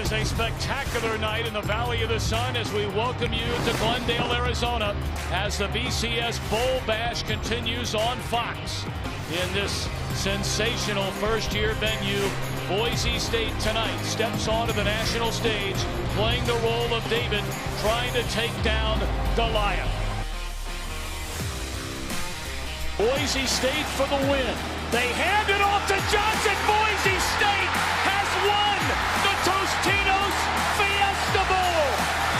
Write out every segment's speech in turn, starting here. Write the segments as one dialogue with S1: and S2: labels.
S1: is a spectacular night in the Valley of the Sun as we welcome you to Glendale, Arizona, as the BCS Bowl Bash continues on Fox. In this sensational first-year venue, Boise State tonight steps onto the national stage, playing the role of David, trying to take down Goliath. Boise State for the win. They hand it off to Johnson. Boise State has won the Tostitos Fiesta Bowl.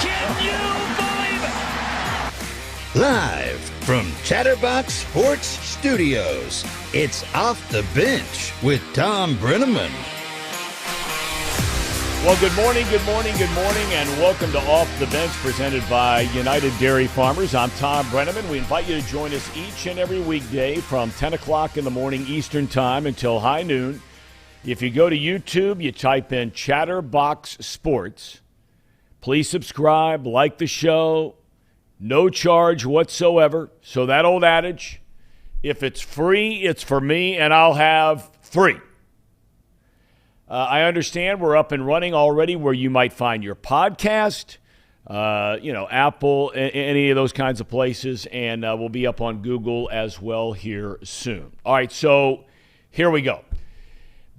S1: Can you believe it?
S2: Live from Chatterbox Sports Studios, it's Off the Bench with Thom Brennaman.
S3: Well, good morning, and welcome to Off the Bench, presented by United Dairy Farmers. I'm Thom Brennaman. We invite you to join us each and every weekday from 10 o'clock in the morning Eastern Time until high noon. If you go to YouTube, you type in Chatterbox Sports. Please subscribe, like the show. No charge whatsoever. So that old adage, if it's free, it's for me, and I'll have free. I understand we're up and running already where you might find your podcast, Apple, any of those kinds of places, and we'll be up on Google as well here soon. All right, so here we go.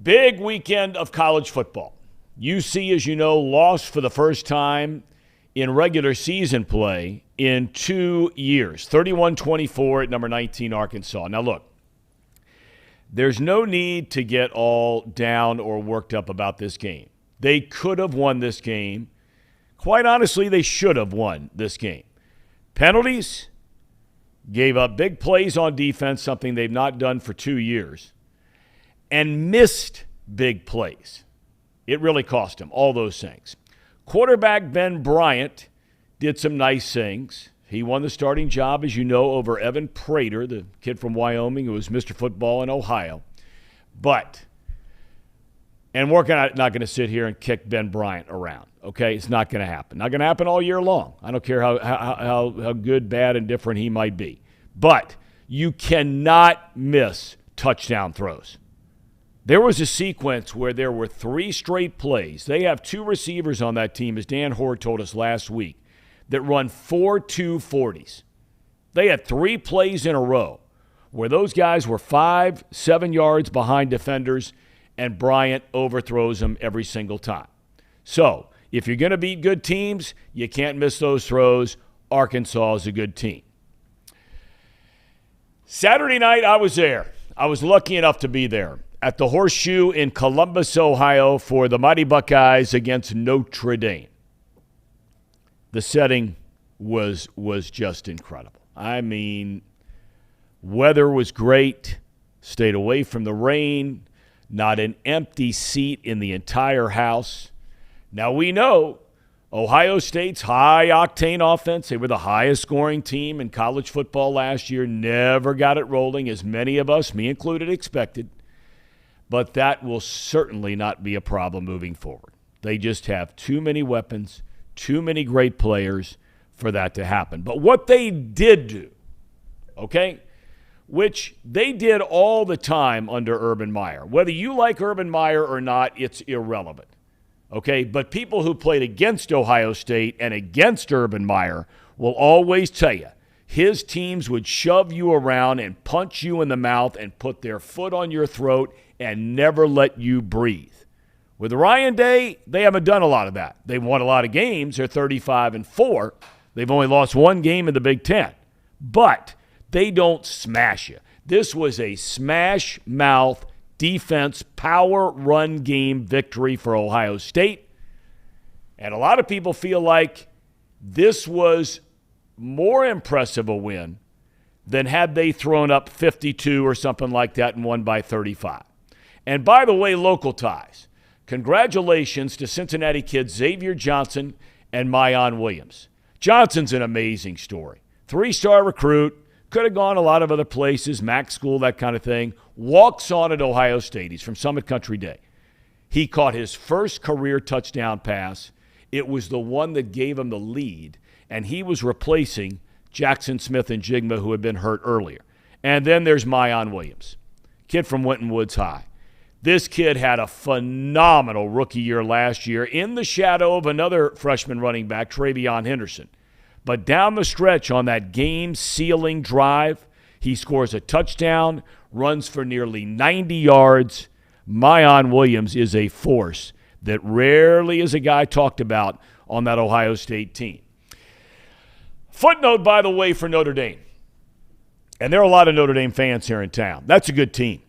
S3: Big weekend of college football. UC, as you know, lost for the first time in regular season play in 2 years, 31-24 at number 19 Arkansas. Now, look. There's no need to get all down or worked up about this game. They could have won this game. Quite honestly, they should have won this game. Penalties, gave up big plays on defense, something they've not done for 2 years, and missed big plays. It really cost them, all those things. Quarterback Ben Bryant did some nice things. He won the starting job, as you know, over Evan Prater, the kid from Wyoming who was Mr. Football in Ohio. And we're not going to sit here and kick Ben Bryant around, okay? It's not going to happen. Not going to happen all year long. I don't care how good, bad, and different he might be. But you cannot miss touchdown throws. There was a sequence where there were 3 straight plays. They have 2 receivers on that team, as Dan Hoard told us last week, that run 4 240s. They had 3 plays in a row where those guys were 5-7 yards behind defenders, and Bryant overthrows them every single time. So if you're going to beat good teams, you can't miss those throws. Arkansas is a good team. Saturday night, I was there. I was lucky enough to be there at the Horseshoe in Columbus, Ohio, for the Mighty Buckeyes against Notre Dame. The setting was just incredible. I mean, weather was great, stayed away from the rain, not an empty seat in the entire house. Now we know Ohio State's high-octane offense, they were the highest-scoring team in college football last year, never got it rolling, as many of us, me included, expected. But that will certainly not be a problem moving forward. They just have too many weapons, too many great players for that to happen. But what they did do, okay, which they did all the time under Urban Meyer. Whether you like Urban Meyer or not, it's irrelevant, okay? But people who played against Ohio State and against Urban Meyer will always tell you his teams would shove you around and punch you in the mouth and put their foot on your throat and never let you breathe. With Ryan Day, they haven't done a lot of that. They've won a lot of games. They're 35-4. They've only lost 1 game in the Big Ten. But they don't smash you. This was a smash-mouth defense power run game victory for Ohio State. And a lot of people feel like this was more impressive a win than had they thrown up 52 or something like that and won by 35. And by the way, local ties. Congratulations to Cincinnati kids Xavier Johnson and Mayan Williams. Johnson's an amazing story. 3-star recruit, could have gone a lot of other places, Mac school, that kind of thing. Walks on at Ohio State. He's from Summit Country Day. He caught his first career touchdown pass. It was the one that gave him the lead, and he was replacing Jackson Smith and Jigma, who had been hurt earlier. And then there's Mayan Williams, kid from Winton Woods High. This kid had a phenomenal rookie year last year in the shadow of another freshman running back, Travion Henderson. But down the stretch on that game-sealing drive, he scores a touchdown, runs for nearly 90 yards. Mayan Williams is a force that rarely is a guy talked about on that Ohio State team. Footnote, by the way, for Notre Dame. And there are a lot of Notre Dame fans here in town. That's a good team.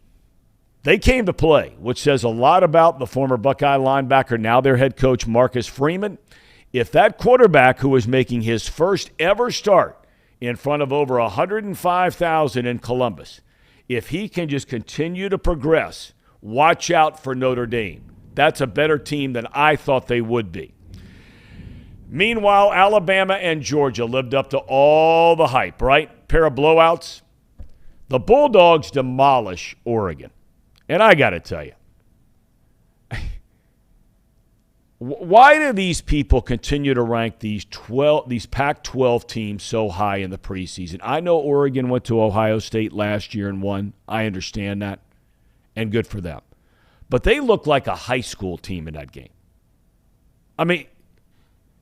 S3: They came to play, which says a lot about the former Buckeye linebacker, now their head coach, Marcus Freeman. If that quarterback, who was making his first ever start in front of over 105,000 in Columbus, if he can just continue to progress, watch out for Notre Dame. That's a better team than I thought they would be. Meanwhile, Alabama and Georgia lived up to all the hype, right? Pair of blowouts. The Bulldogs demolish Oregon. And I got to tell you, why do these people continue to rank these Pac-12 teams so high in the preseason? I know Oregon went to Ohio State last year and won. I understand that, and good for them. But they look like a high school team in that game. I mean,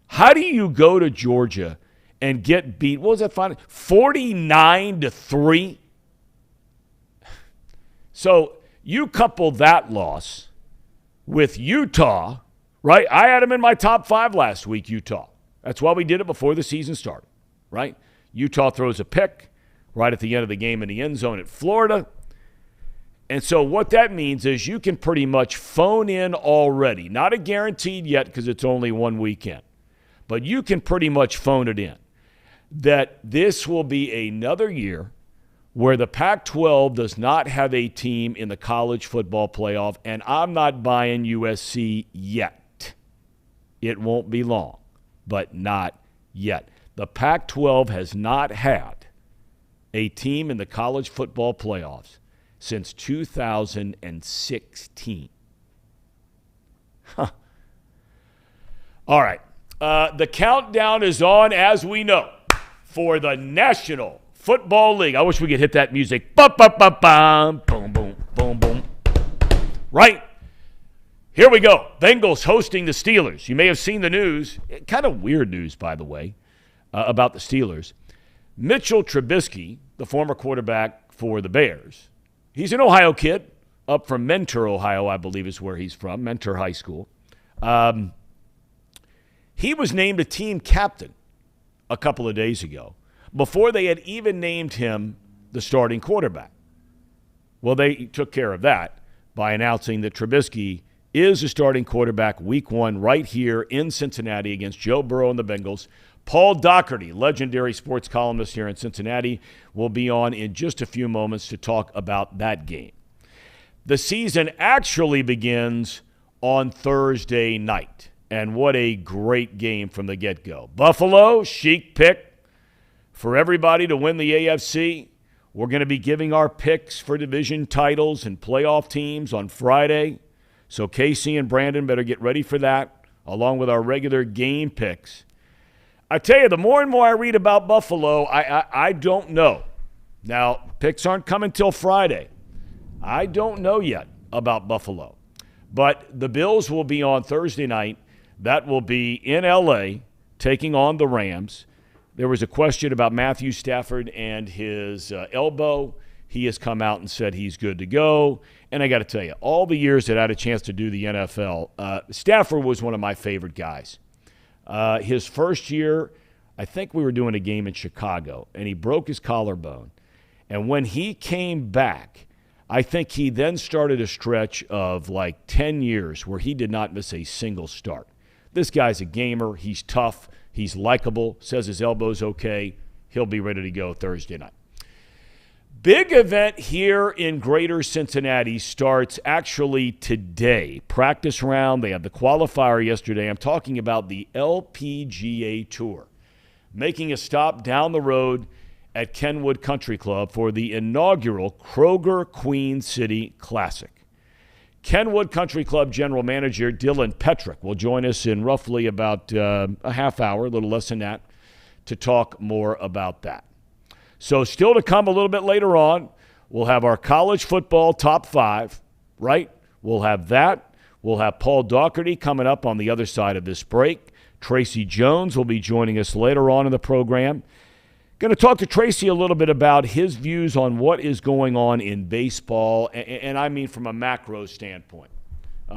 S3: how do you go to Georgia and get beat? What was that final? 49-3. So you couple that loss with Utah, right? I had them in my top 5 last week, Utah. That's why we did it before the season started, right? Utah throws a pick right at the end of the game in the end zone at Florida. And so what that means is you can pretty much phone in already. Not a guaranteed yet because it's only one weekend. But you can pretty much phone it in that this will be another year where the Pac-12 does not have a team in the college football playoff, and I'm not buying USC yet. It won't be long, but not yet. The Pac-12 has not had a team in the college football playoffs since 2016. Huh. All right. The countdown is on, as we know, for the National Football League. I wish we could hit that music. Bum, bum, bum, bum. Boom, boom, boom, boom. Right. Here we go. Bengals hosting the Steelers. You may have seen the news. Kind of weird news, by the way, about the Steelers. Mitchell Trubisky, the former quarterback for the Bears, he's an Ohio kid, up from Mentor, Ohio, I believe is where he's from, Mentor High School. He was named a team captain a couple of days ago before they had even named him the starting quarterback. Well, they took care of that by announcing that Trubisky is a starting quarterback week 1 right here in Cincinnati against Joe Burrow and the Bengals. Paul Daugherty, legendary sports columnist here in Cincinnati, will be on in just a few moments to talk about that game. The season actually begins on Thursday night, and what a great game from the get-go. Buffalo, chic pick for everybody to win the AFC. We're going to be giving our picks for division titles and playoff teams on Friday, so Casey and Brandon better get ready for that, along with our regular game picks. I tell you, the more and more I read about Buffalo, I don't know. Now, picks aren't coming till Friday. I don't know yet about Buffalo. But the Bills will be on Thursday night. That will be in L.A., taking on the Rams. There was a question about Matthew Stafford and his elbow. He has come out and said he's good to go. And I got to tell you, all the years that I had a chance to do the NFL, Stafford was one of my favorite guys. His first year, I think we were doing a game in Chicago, and he broke his collarbone. And when he came back, I think he then started a stretch of like 10 years where he did not miss a single start. This guy's a gamer. He's tough. He's likable. Says his elbow's okay. He'll be ready to go Thursday night. Big event here in Greater Cincinnati starts actually today. Practice round. They had the qualifier yesterday. I'm talking about the LPGA Tour. Making a stop down the road at Kenwood Country Club for the inaugural Kroger Queen City Classic. Kenwood Country Club General Manager Dylan Petrick will join us in roughly about a half hour, a little less than that, to talk more about that. So still to come a little bit later on, we'll have our college football top 5, right? We'll have that. We'll have Paul Daugherty coming up on the other side of this break. Tracy Jones will be joining us later on in the program. Going to talk to Tracy a little bit about his views on what is going on in baseball, and I mean from a macro standpoint.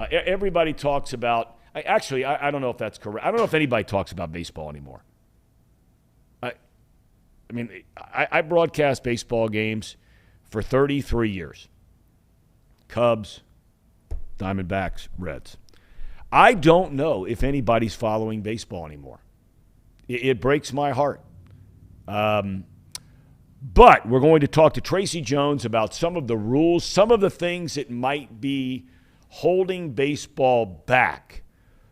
S3: Everybody talks about – actually, I don't know if that's correct. I don't know if anybody talks about baseball anymore. I broadcast baseball games for 33 years. Cubs, Diamondbacks, Reds. I don't know if anybody's following baseball anymore. It breaks my heart. But we're going to talk to Tracy Jones about some of the rules, some of the things that might be holding baseball back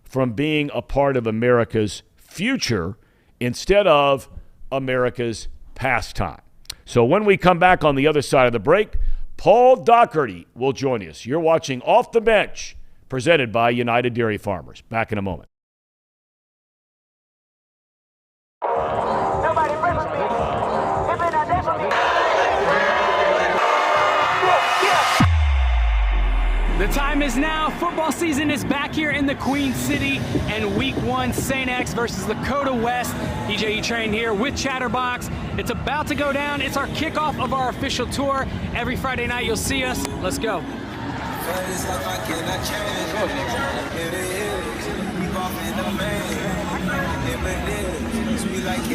S3: from being a part of America's future instead of America's pastime. So when we come back on the other side of the break, Paul Daugherty will join us. You're watching Off the Bench, presented by United Dairy Farmers. Back in a moment.
S4: The time is now. Football season is back here in the Queen City, and Week 1, St. X versus Dakota West. DJ Train here with Chatterbox. It's about to go down. It's our kickoff of our official tour. Every Friday night you'll see us. Let's go.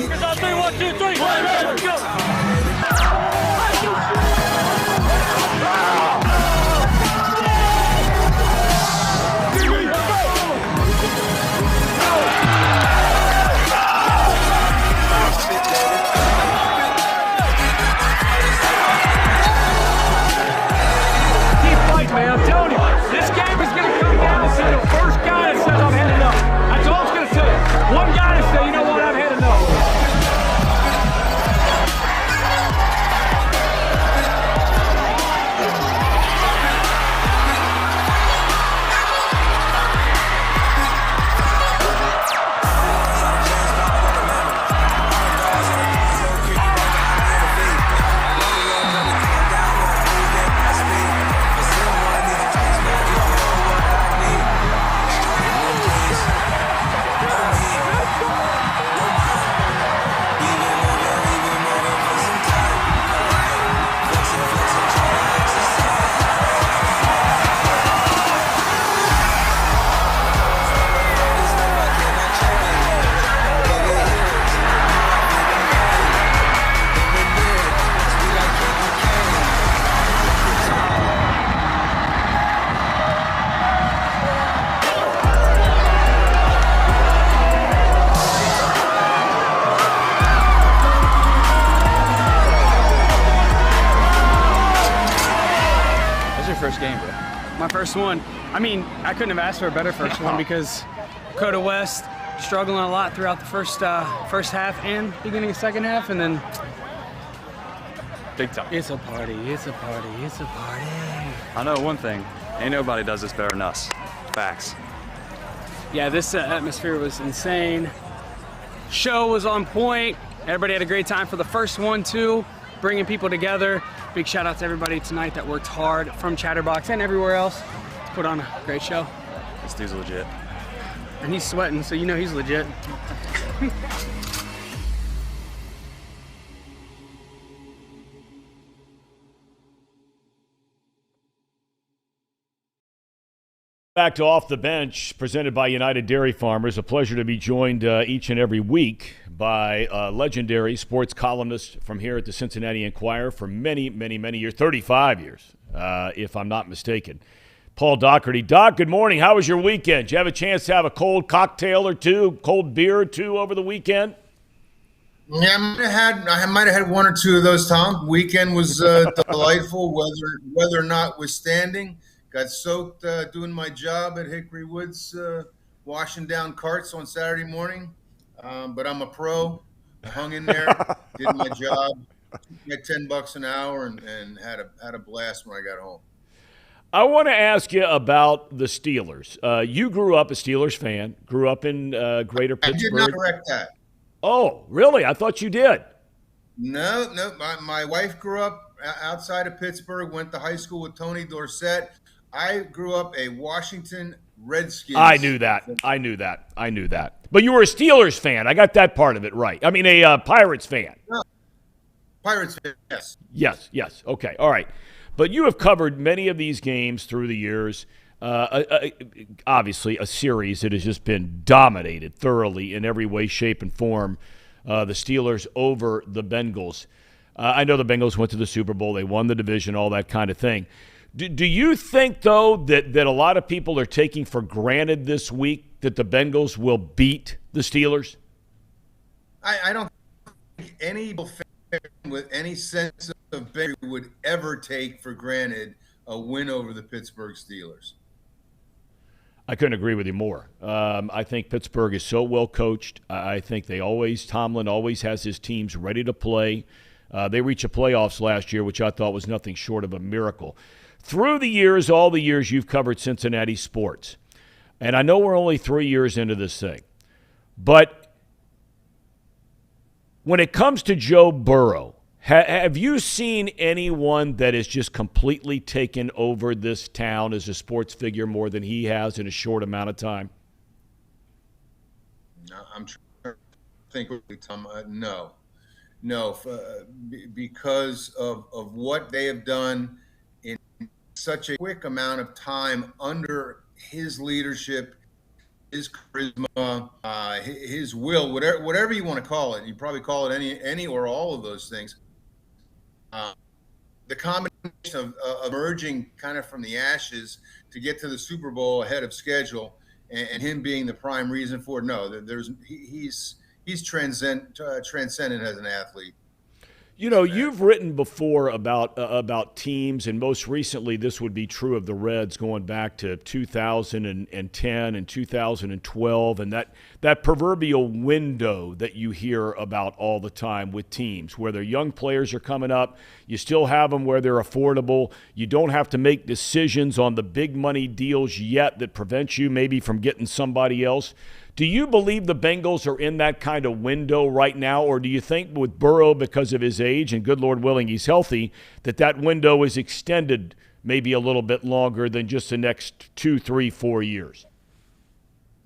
S4: It's on 3, 1, 2, 3. Let's go. Man, I'm telling you, this game is going to come down to the first guy that says I'm had enough. That's all I'm going to say. One guy to say, you know what, I've had enough. My first one. I mean, I couldn't have asked for a better first one because Dakota West struggling a lot throughout the first half and beginning of second half, and then
S5: big time.
S4: It's a party. It's a party. It's a party.
S5: I know one thing: ain't nobody does this better than us. Facts.
S4: Yeah, this atmosphere was insane. Show was on point. Everybody had a great time for the first one too, bringing people together. Big shout out to everybody tonight that worked hard from Chatterbox and everywhere else to put on a great show.
S5: This dude's legit.
S4: And he's sweating, so you know he's legit.
S3: Back to Off the Bench, presented by United Dairy Farmers. A pleasure to be joined each and every week by a legendary sports columnist from here at the Cincinnati Enquirer for many, many, many years, 35 years, if I'm not mistaken. Paul Daugherty. Doc, good morning. How was your weekend? Did you have a chance to have a cold cocktail or two, cold beer or two over the weekend?
S6: Yeah, I might have had one or two of those, Tom. Weekend was delightful, weather notwithstanding. Got soaked doing my job at Hickory Woods, washing down carts on Saturday morning. But I'm a pro. I hung in there, did my job, got $10 an hour, and had a blast when I got home.
S3: I want to ask you about the Steelers. You grew up a Steelers fan, grew up in greater Pittsburgh.
S6: I did not correct that.
S3: Oh, really? I thought you did.
S6: No. My wife grew up outside of Pittsburgh, went to high school with Tony Dorsett, I grew up a Washington Redskins.
S3: I knew that. But you were a Steelers fan. I got that part of it right. I mean, a Pirates fan.
S6: No, Pirates fan, yes.
S3: Yes. Okay. All right. But you have covered many of these games through the years. Obviously, a series that has just been dominated thoroughly in every way, shape, and form. The Steelers over the Bengals. I know the Bengals went to the Super Bowl. They won the division, all that kind of thing. Do you think, though, that a lot of people are taking for granted this week that the Bengals will beat the Steelers?
S6: I don't think any fan with any sense of victory would ever take for granted a win over the Pittsburgh Steelers.
S3: I couldn't agree with you more. I think Pittsburgh is so well coached. I think Tomlin always has his teams ready to play. They reached the playoffs last year, which I thought was nothing short of a miracle. Through the years, all the years you've covered Cincinnati sports, and I know we're only 3 years into this thing, but when it comes to Joe Burrow, have you seen anyone that has just completely taken over this town as a sports figure more than he has in a short amount of time?
S6: No, I'm trying to think, Tom. No, because of what they have done in such a quick amount of time under his leadership, his charisma, his will, whatever you want to call it. You probably call it any or all of those things. The combination of emerging kind of from the ashes to get to the Super Bowl ahead of schedule, and him being the prime reason for it. No, he's transcendent as an athlete.
S3: You know, you've written before about teams, and most recently this would be true of the Reds going back to 2010 and 2012, and that proverbial window that you hear about all the time with teams where their young players are coming up. You still have them where they're affordable. You don't have to make decisions on the big money deals yet that prevent you maybe from getting somebody else. Do you believe the Bengals are in that kind of window right now, or do you think with Burrow, because of his age, and good Lord willing he's healthy, that window is extended maybe a little bit longer than just the next 2, 3, 4 years?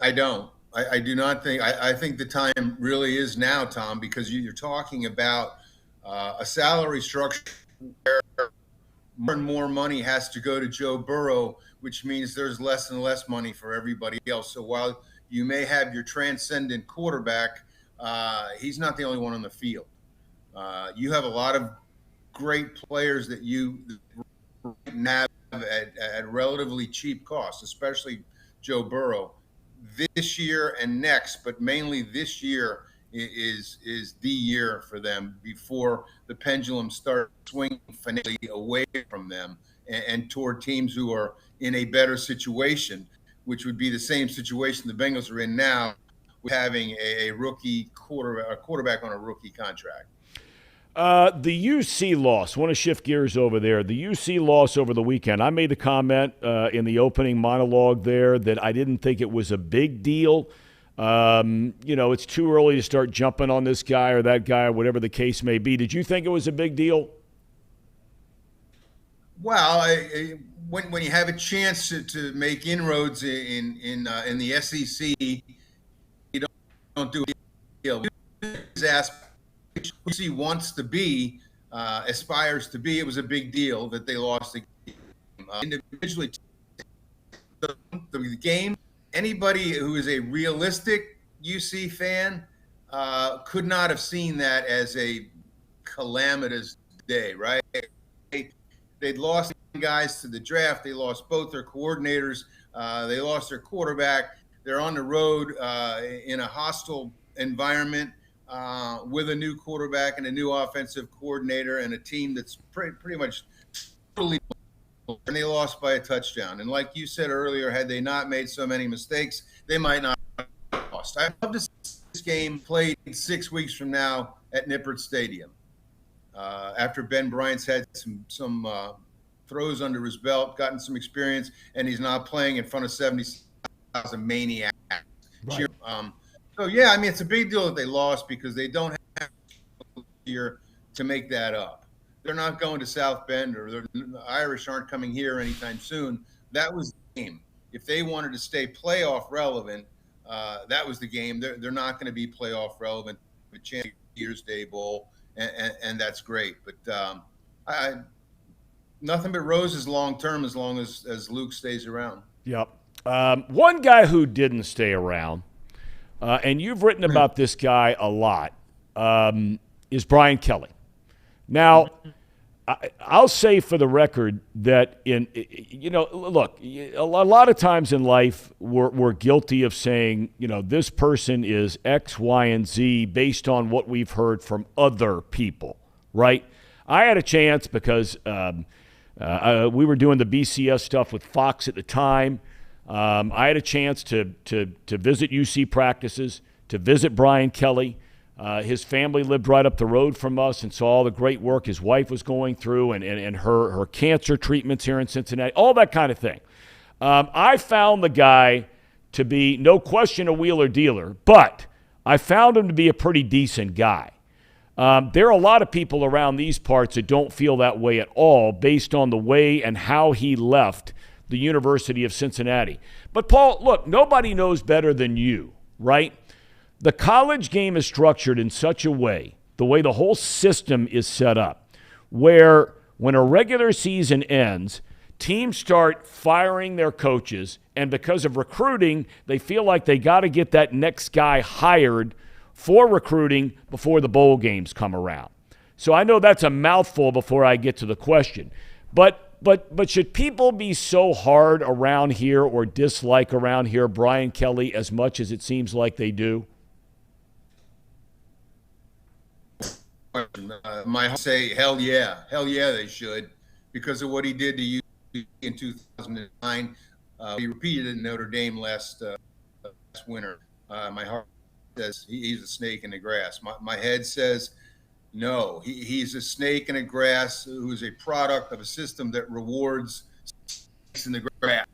S6: I don't. I do not think. I think the time really is now, Tom, because you're talking about a salary structure where more and more money has to go to Joe Burrow, which means there's less and less money for everybody else. So while you may have your transcendent quarterback, he's not the only one on the field. You have a lot of great players that you have at relatively cheap costs, especially Joe Burrow. This year and next, but mainly this year is the year for them before the pendulum starts swinging finally away from them and toward teams who are in a better situation, which would be the same situation the Bengals are in now, with having a quarterback on a rookie contract.
S3: The UC loss, I want to shift gears over there. The UC loss over the weekend, I made the comment in the opening monologue there that I didn't think it was a big deal. It's too early to start jumping on this guy or that guy or whatever the case may be. Did you think it was a big deal?
S6: Well, when you have a chance to make inroads in the SEC, you don't do a deal. UC wants to be, aspires to be. It was a big deal that they lost the game. Individually, the game. Anybody who is a realistic UC fan could not have seen that as a calamitous day, right? They'd lost guys to the draft. They lost both their coordinators. They lost their quarterback. They're on the road in a hostile environment with a new quarterback and a new offensive coordinator and a team that's pretty much totally. And they lost by a touchdown. And like you said earlier, had they not made so many mistakes, they might not have lost. I'd love to see this game played 6 weeks from now at Nippert Stadium. After Ben Bryant's had some throws under his belt, gotten some experience, and he's not playing in front of 70,000 maniacs. Right. So, yeah, I mean, it's a big deal that they lost because they don't have here to make that up. They're not going to South Bend, or the Irish aren't coming here anytime soon. that was the game. If they wanted to stay playoff relevant, that was the game. They're not going to be playoff relevant. A chance Year's Day Bowl, and that's great. But nothing but roses long term as long as Luke stays around.
S3: Yep. One guy who didn't stay around, and you've written about this guy a lot, is Brian Kelly. Now, I'll say for the record that look, a lot of times in life we're guilty of saying, this person is X, Y, and Z based on what we've heard from other people, right? I had a chance because we were doing the BCS stuff with Fox at the time. I had a chance to visit UC practices, to visit Brian Kelly. His family lived right up the road from us and saw all the great work his wife was going through and her cancer treatments here in Cincinnati, all that kind of thing. I found the guy to be, no question, a wheeler dealer, but I found him to be a pretty decent guy. There are a lot of people around these parts that don't feel that way at all based on the way and how he left the University of Cincinnati. But, Paul, look, nobody knows better than you, right? The college game is structured in such a way, the way the whole system is set up, where when a regular season ends, teams start firing their coaches, and because of recruiting, they feel like they got to get that next guy hired for recruiting before the bowl games come around. So I know that's a mouthful before I get to the question. But should people be so hard around here or dislike around here Brian Kelly as much as it seems like they do?
S6: My heart say, hell yeah, they should, because of what he did to you in 2009. He repeated it in Notre Dame last winter. My heart says he's a snake in the grass. My head says no, he's a snake in the grass who is a product of a system that rewards snakes in the grass.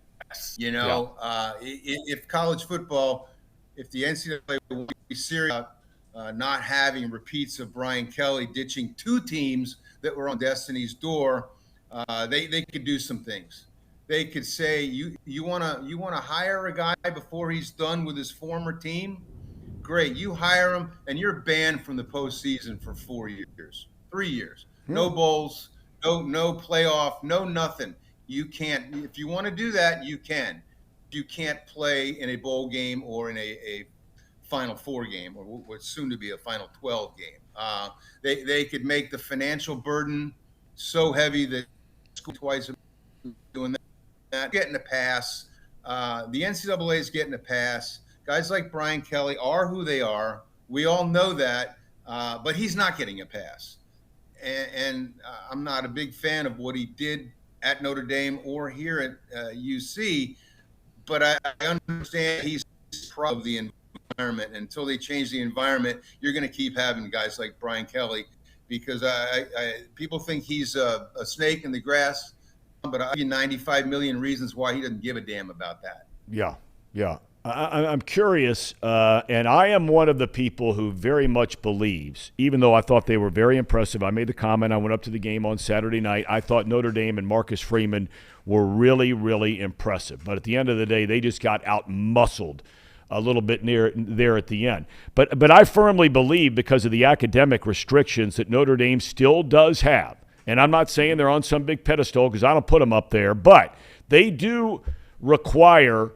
S6: If college football, if the NCAA would be serious about not having repeats of Brian Kelly ditching two teams that were on Destiny's door, they could do some things. They could say, you want to hire a guy before he's done with his former team? Great, you hire him, and you're banned from the postseason for 3 years. No bowls, no playoff, no nothing. You can't. If you want to do that, you can. You can't play in a bowl game or in a Final Four game, or what's soon to be a Final 12 game. They could make the financial burden so heavy that school twice doing that, getting a pass. The NCAA is getting a pass. Guys like Brian Kelly are who they are. We all know that, but he's not getting a pass. And I'm not a big fan of what he did at Notre Dame or here at UC, but I understand he's proud of the environment. Until they change the environment, you're going to keep having guys like Brian Kelly, because people think he's a snake in the grass, but I'll give you 95 million reasons why he doesn't give a damn about that.
S3: Yeah. I'm curious, and I am one of the people who very much believes, even though I thought they were very impressive. I made the comment, I went up to the game on Saturday night. I thought Notre Dame and Marcus Freeman were really, really impressive. But at the end of the day, they just got out-muscled a little bit near there at the end. But I firmly believe, because of the academic restrictions that Notre Dame still does have, and I'm not saying they're on some big pedestal because I don't put them up there, but they do require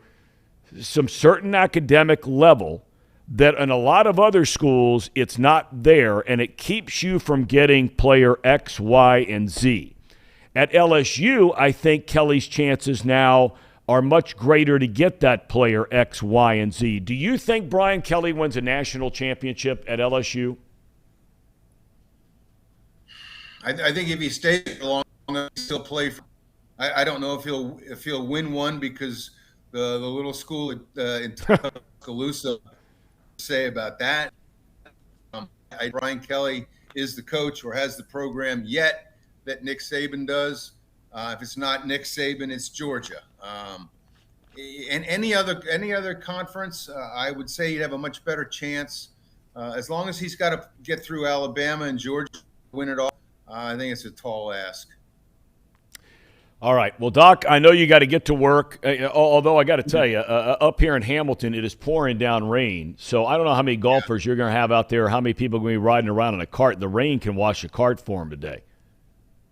S3: some certain academic level that in a lot of other schools it's not there, and it keeps you from getting player X, Y, and Z. At LSU, I think Kelly's chances now are much greater to get that player X, Y, and Z. Do you think Brian Kelly wins a national championship at LSU?
S6: I think if he stays long, he'll still play. I don't know if he'll win one, because the little school in Tuscaloosa say about that. Brian Kelly is the coach, or has the program yet that Nick Saban does. If it's not Nick Saban, it's Georgia. And any other conference, I would say he'd have a much better chance. As long as he's got to get through Alabama and Georgia, win it all. I think it's a tall ask.
S3: All right. Well, Doc, I know you got to get to work, although I got to tell you, up here in Hamilton, it is pouring down rain. So I don't know how many golfers you're going to have out there, how many people are going to be riding around in a cart. The rain can wash a cart for them today.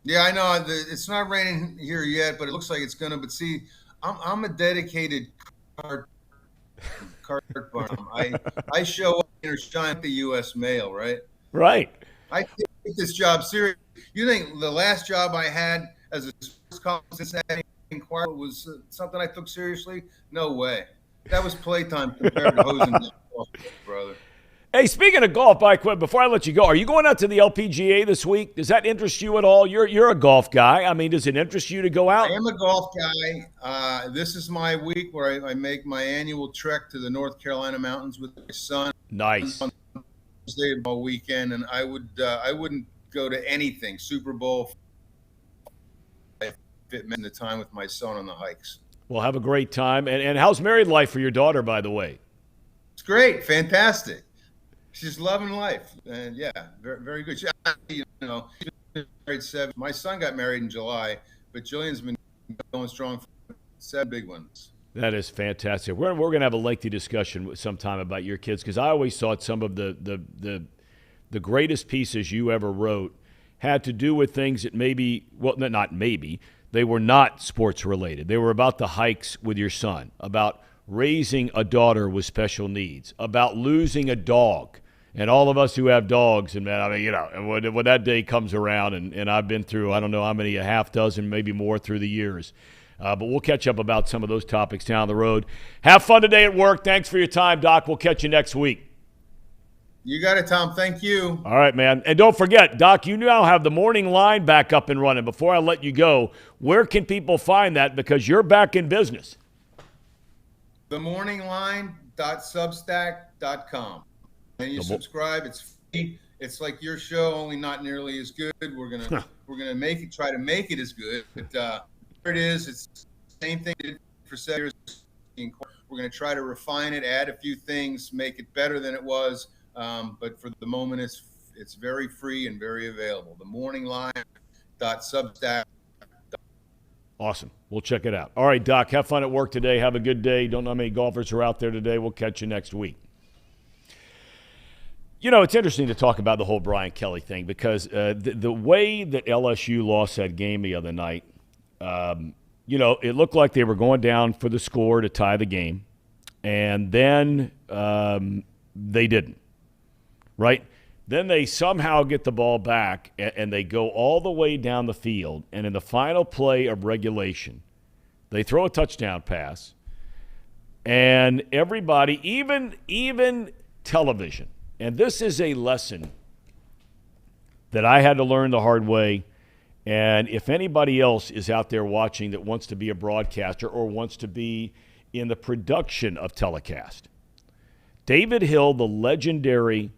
S6: Yeah, I know. It's not raining here yet, but it looks like it's going to. But see, I'm a dedicated cart bum. I show up and shine the U.S. mail, right?
S3: Right.
S6: I take this job seriously. You think the last job I had as a sports columnist in Cincinnati Enquirer was something I took seriously? No way. That was playtime compared to hosing golf, brother.
S3: Hey, speaking of golf, before I let you go, are you going out to the LPGA this week? Does that interest you at all? You're a golf guy. I mean, does it interest you to go out?
S6: I am a golf guy. This is my week where I make my annual trek to the North Carolina mountains with my son.
S3: Nice.
S6: On Thursday all weekend, and I wouldn't go to anything Super Bowl if it meant the time with my son on the hikes.
S3: Well, have a great time. And how's married life for your daughter, by the way?
S6: It's great, fantastic. She's loving life, and yeah, very, very good. She's been married 7. My son got married in July, but Jillian's been going strong for 7 big ones.
S3: That is fantastic. We're going to have a lengthy discussion sometime about your kids, because I always thought some of the greatest pieces you ever wrote had to do with things that they were not sports related. They were about the hikes with your son, about raising a daughter with special needs, about losing a dog. And all of us who have dogs, and man, I mean, when that day comes around, and I've been through, I don't know how many, a half dozen, maybe more through the years. But we'll catch up about some of those topics down the road. Have fun today at work. Thanks for your time, Doc. We'll catch you next week.
S6: You got it, Tom. Thank you.
S3: All right, man. And don't forget, Doc, you now have the morning line back up and running. Before I let you go, where can people find that? Because you're back in business.
S6: themorningline.substack.com. And you subscribe. It's free. It's like your show, only not nearly as good. We're gonna try to make it as good. But here it is. It's the same thing we did for 7 years. We're gonna try to refine it, add a few things, make it better than it was. But for the moment, it's very free and very available. Themorningline.substack.
S3: Awesome. We'll check it out. All right, Doc, have fun at work today. Have a good day. Don't know how many golfers are out there today. We'll catch you next week. You know, it's interesting to talk about the whole Brian Kelly thing, because the way that LSU lost that game the other night, it looked like they were going down for the score to tie the game, and then they didn't, right? Then they somehow get the ball back, and they go all the way down the field, and in the final play of regulation, they throw a touchdown pass, and everybody, even television, and this is a lesson that I had to learn the hard way, and if anybody else is out there watching that wants to be a broadcaster or wants to be in the production of telecast, David Hill, the legendary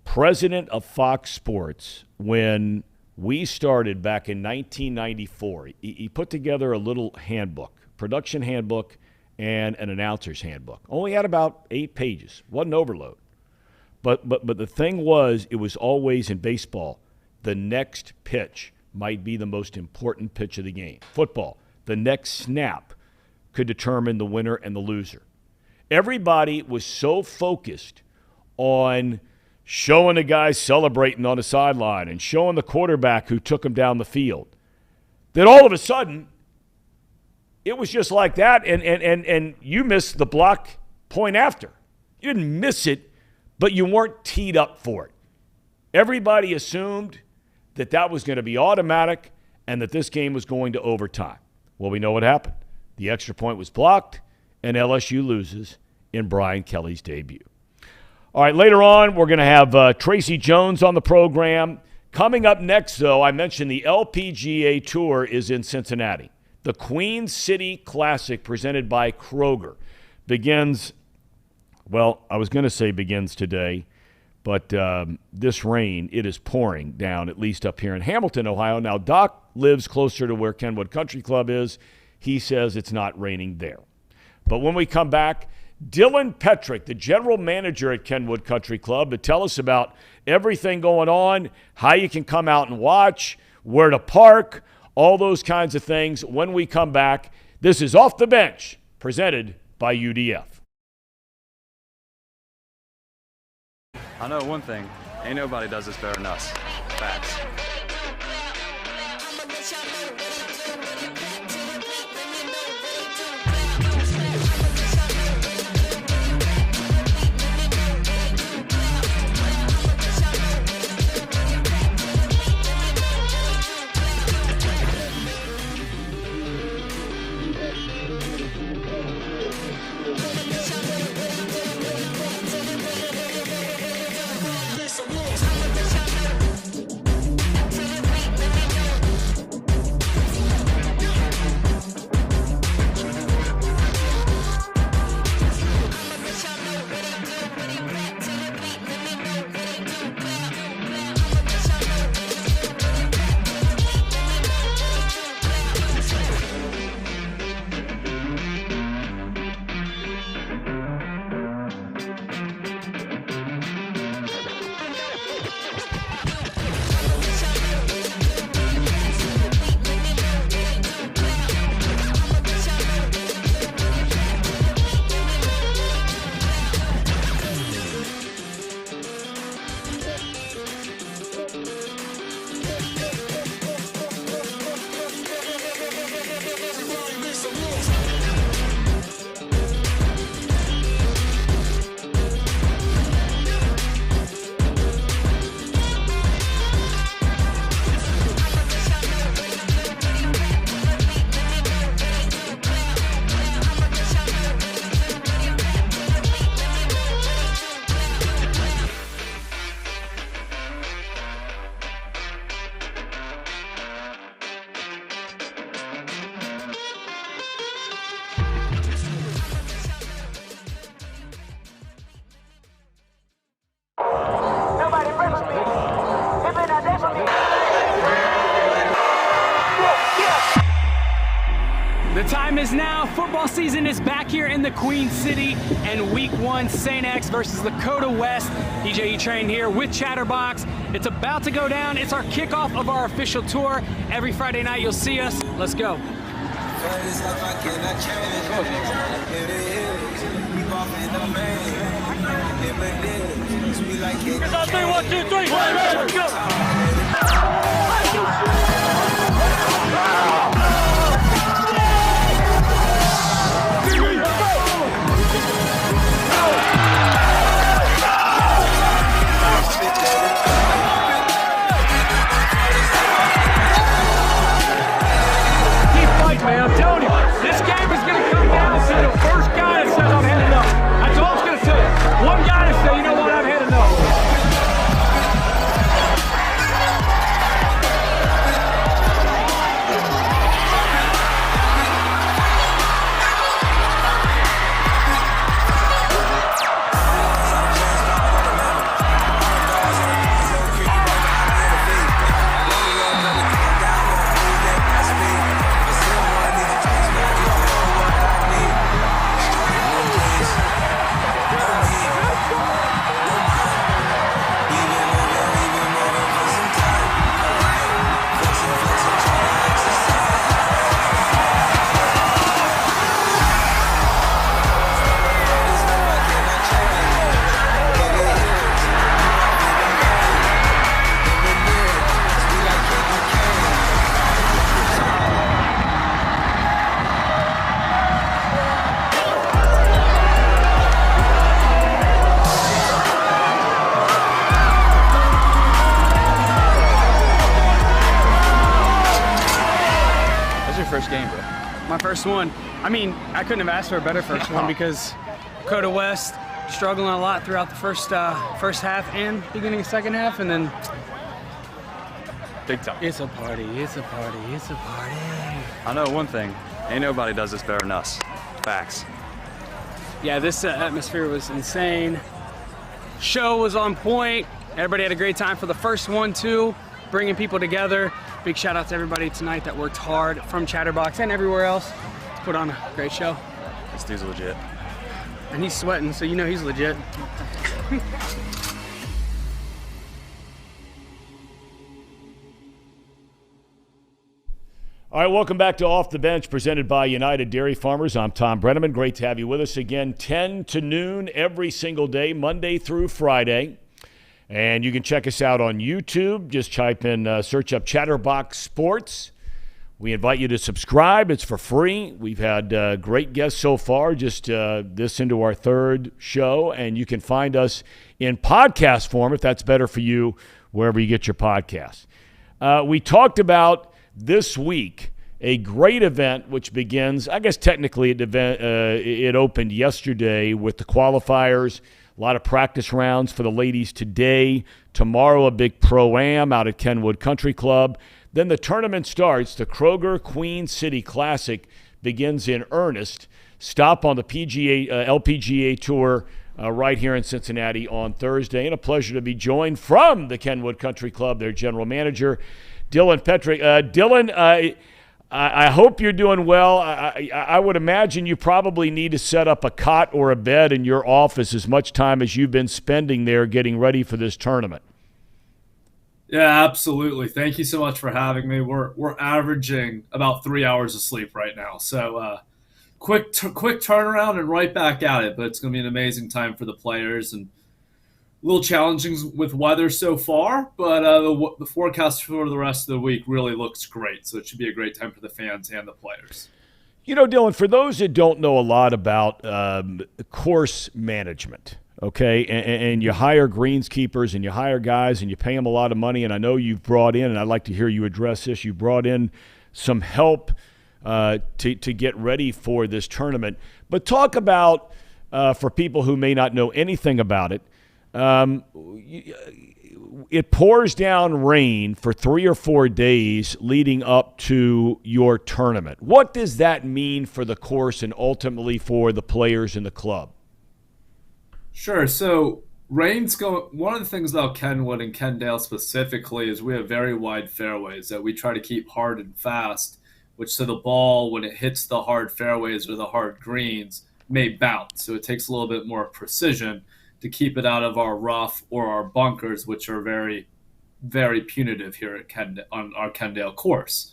S3: president of Fox Sports, when we started back in 1994, he put together a little handbook, production handbook, and an announcer's handbook. Only had about 8 pages. Wasn't overload. But the thing was, it was always in baseball, the next pitch might be the most important pitch of the game. Football, the next snap could determine the winner and the loser. Everybody was so focused on showing the guys celebrating on the sideline and showing the quarterback who took him down the field that all of a sudden it was just like that, and you missed the block point after. You didn't miss it, but you weren't teed up for it. Everybody assumed that was going to be automatic and that this game was going to overtime. Well, we know what happened. The extra point was blocked, and LSU loses in Brian Kelly's debut. All right, later on, we're going to have Tracy Jones on the program. Coming up next, though, I mentioned the LPGA Tour is in Cincinnati. The Queen City Classic, presented by Kroger, begins, well, I was going to say begins today, but this rain, it is pouring down, at least up here in Hamilton, Ohio. Now, Doc lives closer to where Kenwood Country Club is. He says it's not raining there. But when we come back, Dylan Petrick, the general manager at Kenwood Country Club, to tell us about everything going on, how you can come out and watch, where to park, all those kinds of things when we come back. This is Off the Bench, presented by UDF.
S5: I know one thing. Ain't nobody does this better than us. Facts.
S4: The time is now. Football season is back here in the Queen City, and Week 1, St. X versus Dakota West. DJ trained here with Chatterbox. It's about to go down. It's our kickoff of our official tour. Every Friday night you'll see us. Let's go.
S1: Here's our 3, 1, 2, 3. Let's go.
S4: Man, I'm telling you, this game is going to come down to the first guy that says I've had enough. That's all it's going to say. One guy to say, you know what, I've had enough.
S5: First game, bro.
S4: My first one. I mean, I couldn't have asked for a better first one because Dakota West struggling a lot throughout the first half and beginning of second half, and then
S5: Big time.
S4: it's a party, it's a party, it's a party.
S5: I know one thing. Ain't nobody does this better than us. Facts.
S4: Yeah, this atmosphere was insane. Show was on point. Everybody had a great time for the first one, too, bringing people together. Big shout out to everybody tonight that worked hard from Chatterbox and everywhere else to put on a great show.
S5: This dude's legit.
S4: And he's sweating, so you know he's legit.
S3: All right, welcome back to Off the Bench, presented by United Dairy Farmers. I'm Thom Brennaman. Great to have you with us again, 10 to noon every single day, Monday through Friday. And you can check us out on YouTube. Just type in, search up Chatterbox Sports. We invite you to subscribe. It's for free. We've had great guests so far, just this into our third show. And you can find us in podcast form, if that's better for you, wherever you get your podcasts. We talked about this week a great event which begins, I guess technically it opened yesterday with the qualifiers, a lot of practice rounds for the ladies today. Tomorrow a big pro-am out at Kenwood Country Club. Then the tournament starts. The Kroger Queen City Classic begins in earnest. Stop on the LPGA Tour right here in Cincinnati on Thursday. And a pleasure to be joined from the Kenwood Country Club, their general manager, Dylan Petrick. Dylan, I hope you're doing well. I would imagine you probably need to set up a cot or a bed in your office as much time as you've been spending there getting ready for this tournament.
S7: Yeah, absolutely. Thank you so much for having me. We're averaging about 3 hours of sleep right now. So quick turnaround and right back at it. But it's going to be an amazing time for the players, and a little challenging with weather so far, but the forecast for the rest of the week really looks great. So it should be a great time for the fans and the players.
S3: You know, Dylan, for those that don't know a lot about course management, okay, and you hire greenskeepers and you hire guys and you pay them a lot of money, and I know you've brought in, and I'd like to hear you address this, you brought in some help to get ready for this tournament. But talk about, for people who may not know anything about it, it pours down rain for 3 or 4 days leading up to your tournament. What does that mean for the course and ultimately for the players in the club?
S7: Sure. So rain's going. One of the things about Kenwood and Kendale specifically is we have very wide fairways that we try to keep hard and fast, which so the ball, when it hits the hard fairways or the hard greens, may bounce. So it takes a little bit more precision to keep it out of our rough or our bunkers, which are very, very punitive here at on our Kendale course.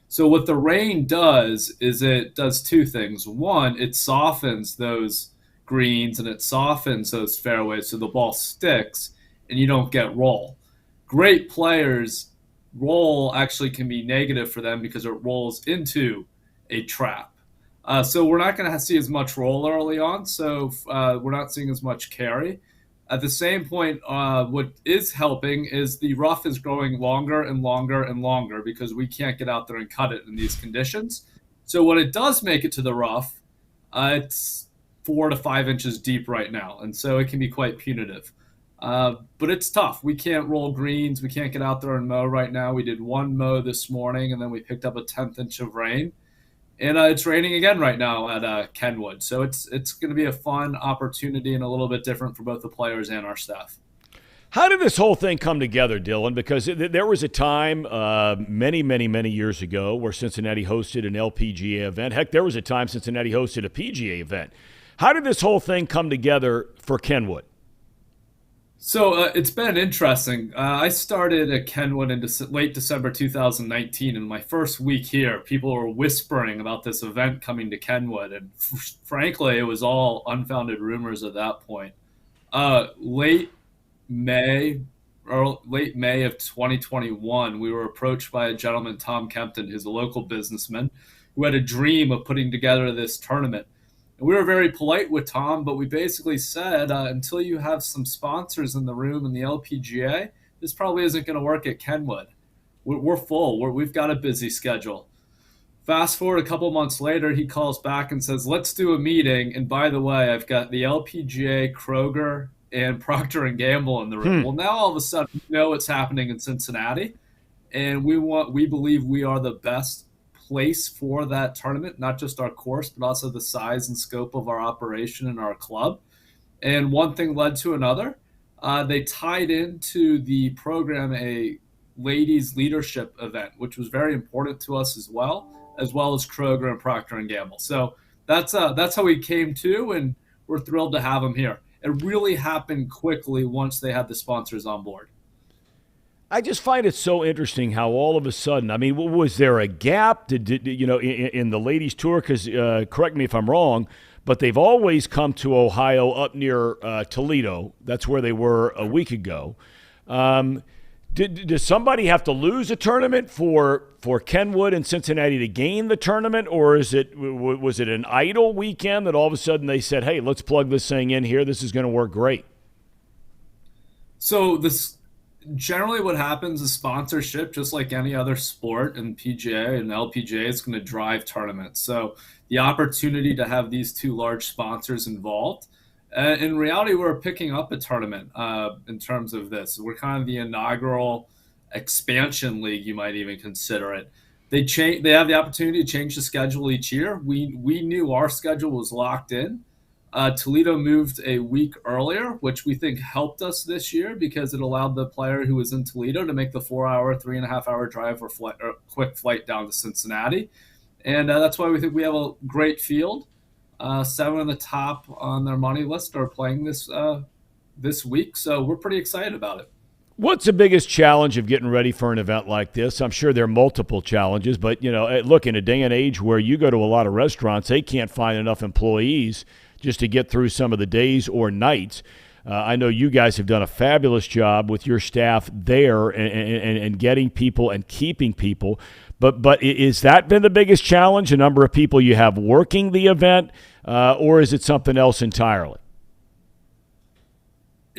S7: So what the rain does is it does two things. One, it softens those greens and it softens those fairways so the ball sticks and you don't get roll. Great players, roll actually can be negative for them because it rolls into a trap. So we're not going to see as much roll early on, so we're not seeing as much carry. At the same point, what is helping is the rough is growing longer and longer and longer because we can't get out there and cut it in these conditions. So when it does make it to the rough, it's 4 to 5 inches deep right now, and so it can be quite punitive. But it's tough. We can't roll greens. We can't get out there and mow right now. We did one mow this morning, and then we picked up a 10th inch of rain. And it's raining again right now at Kenwood. So it's going to be a fun opportunity and a little bit different for both the players and our staff.
S3: How did this whole thing come together, Dylan? Because there was a time many, many, many years ago where Cincinnati hosted an LPGA event. Heck, there was a time Cincinnati hosted a PGA event. How did this whole thing come together for Kenwood?
S7: So it's been interesting. I started at Kenwood in late December 2019, and my first week here, people were whispering about this event coming to Kenwood, and frankly, it was all unfounded rumors at that point. Late May of 2021, we were approached by a gentleman, Thom Kempton, who's a local businessman, who had a dream of putting together this tournament. We were very polite with Thom, but we basically said, until you have some sponsors in the room in the LPGA, this probably isn't going to work at Kenwood. We're full. We've got a busy schedule. Fast forward a couple months later, he calls back and says, let's do a meeting. And by the way, I've got the LPGA, Kroger, and Procter & Gamble in the room. Well, now all of a sudden, we know what's happening in Cincinnati, and we believe we are the best place for that tournament, not just our course, but also the size and scope of our operation and our club. And one thing led to another. They tied into the program a ladies leadership event, which was very important to us as well as Kroger and Procter & Gamble. So that's how we came to, and we're thrilled to have them here. It really happened quickly once they had the sponsors on board.
S3: I just find it so interesting how all of a sudden, I mean, was there a gap in the ladies tour? Because correct me if I'm wrong, but they've always come to Ohio up near Toledo. That's where they were a week ago. Does somebody have to lose a tournament for Kenwood and Cincinnati to gain the tournament, or was it an idle weekend that all of a sudden they said, hey, let's plug this thing in here. This is going to work great.
S7: So generally what happens is sponsorship, just like any other sport in PGA and LPGA, is going to drive tournaments. So the opportunity to have these two large sponsors involved, in reality, we're picking up a tournament in terms of this. We're kind of the inaugural expansion league, you might even consider it. They have the opportunity to change the schedule each year. We knew our schedule was locked in. Toledo moved a week earlier, which we think helped us this year because it allowed the player who was in Toledo to make the 4-hour, 3.5-hour drive or quick flight down to Cincinnati. And that's why we think we have a great field. 7 of the top on their money list are playing this week, so we're pretty excited about it.
S3: What's the biggest challenge of getting ready for an event like this? I'm sure there are multiple challenges, but, look, in a day and age where you go to a lot of restaurants, they can't find enough employees just to get through some of the days or nights. I know you guys have done a fabulous job with your staff there and getting people and keeping people. But is that been the biggest challenge, the number of people you have working the event, or is it something else entirely?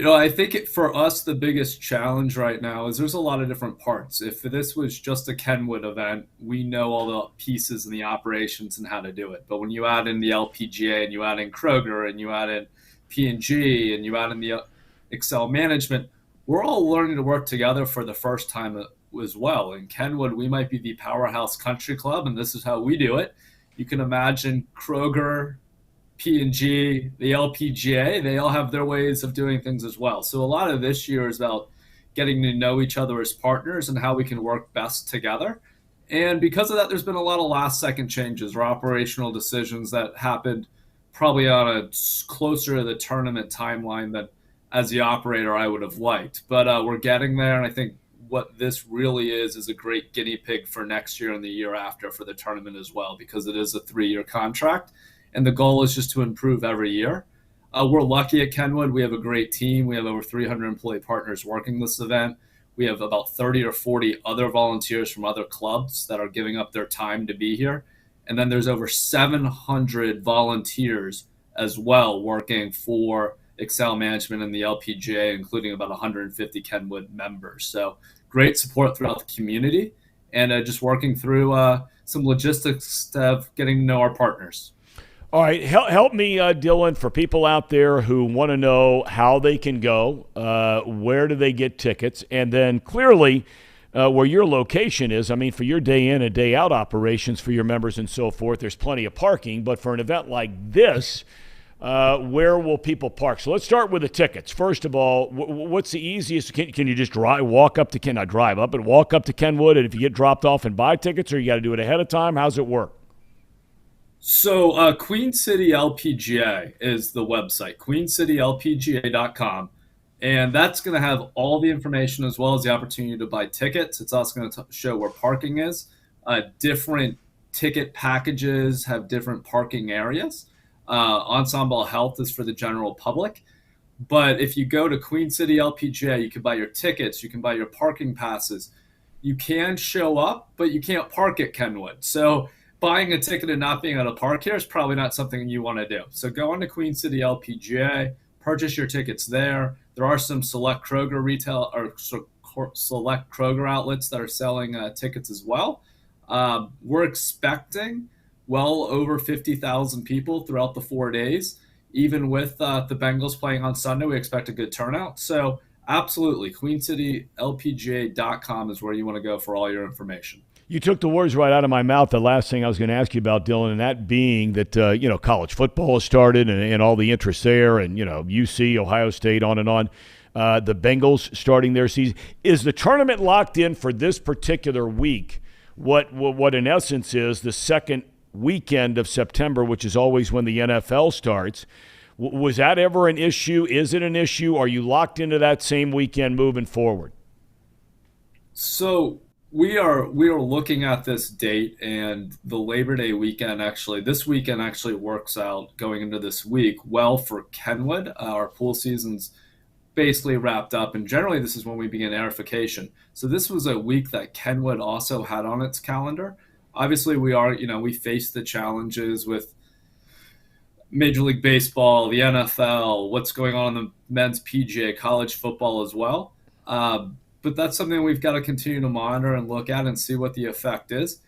S7: I think for us, the biggest challenge right now is there's a lot of different parts. If this was just a Kenwood event, we know all the pieces and the operations and how to do it. But when you add in the LPGA and you add in Kroger and you add in P&G and you add in the Excel management, we're all learning to work together for the first time as well. In Kenwood, we might be the powerhouse country club, and this is how we do it. You can imagine Kroger, P&G, the LPGA, they all have their ways of doing things as well. So a lot of this year is about getting to know each other as partners and how we can work best together. And because of that, there's been a lot of last-second changes or operational decisions that happened probably on a closer to the tournament timeline than as the operator I would have liked. But we're getting there, and I think what this really is a great guinea pig for next year and the year after for the tournament as well, because it is a 3-year contract. And the goal is just to improve every year. We're lucky at Kenwood. We have a great team. We have over 300 employee partners working this event. We have about 30 or 40 other volunteers from other clubs that are giving up their time to be here. And then there's over 700 volunteers as well working for Excel Management and the LPGA, including about 150 Kenwood members. So great support throughout the community and just working through some logistics of getting to know our partners.
S3: All right, help me, Dylan, for people out there who want to know how they can go, where do they get tickets, and then clearly where your location is. I mean, for your day in and day out operations for your members and so forth, there's plenty of parking, but for an event like this, where will people park? So let's start with the tickets. First of all, what's the easiest? Can you just walk up to Kenwood, and if you get dropped off and buy tickets, or you got to do it ahead of time? How's it work?
S7: So Queen City LPGA is the website, queencitylpga.com. And that's going to have all the information as well as the opportunity to buy tickets. It's also going to show where parking is. Different ticket packages have different parking areas. Ensemble Health is for the general public. But if you go to Queen City LPGA, you can buy your tickets, you can buy your parking passes. You can show up, but you can't park at Kenwood. So buying a ticket and not being able to park here is probably not something you want to do. So go on to Queen City LPGA, purchase your tickets there. There are some select Kroger retail or select Kroger outlets that are selling tickets as well. We're expecting well over 50,000 people throughout the 4 days. Even with the Bengals playing on Sunday, we expect a good turnout. So absolutely, queencitylpga.com is where you want to go for all your information.
S3: You took the words right out of my mouth. The last thing I was going to ask you about, Dylan, and that being that, college football has started and all the interest there and, UC, Ohio State, on and on. The Bengals starting their season. Is the tournament locked in for this particular week? What in essence is the second weekend of September, which is always when the NFL starts. Was that ever an issue? Is it an issue? Are you locked into that same weekend moving forward?
S7: So we are looking at this date, and the Labor Day weekend this weekend actually works out going into this week well for Kenwood. Our pool season's basically wrapped up, and generally this is when we begin airification. So this was a week that Kenwood also had on its calendar. Obviously we face the challenges with Major League Baseball, the NFL, what's going on in the men's PGA, college football as well. But that's something we've got to continue to monitor and look at and see what the effect is.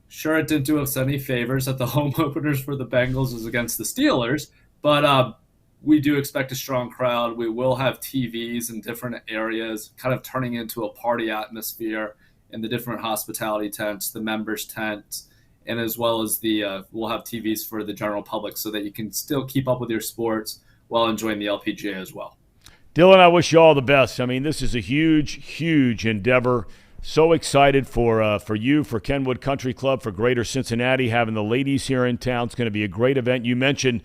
S7: Sure, it didn't do us any favors that the home openers for the Bengals was against the Steelers, but we do expect a strong crowd. We will have TVs in different areas, kind of turning into a party atmosphere in the different hospitality tents, the members' tents, and as well as we'll have TVs for the general public so that you can still keep up with your sports while enjoying the LPGA as well.
S3: Dylan, I wish you all the best. I mean, this is a huge, huge endeavor. So excited for you, for Kenwood Country Club, for Greater Cincinnati. Having the ladies here in town, it's going to be a great event. You mentioned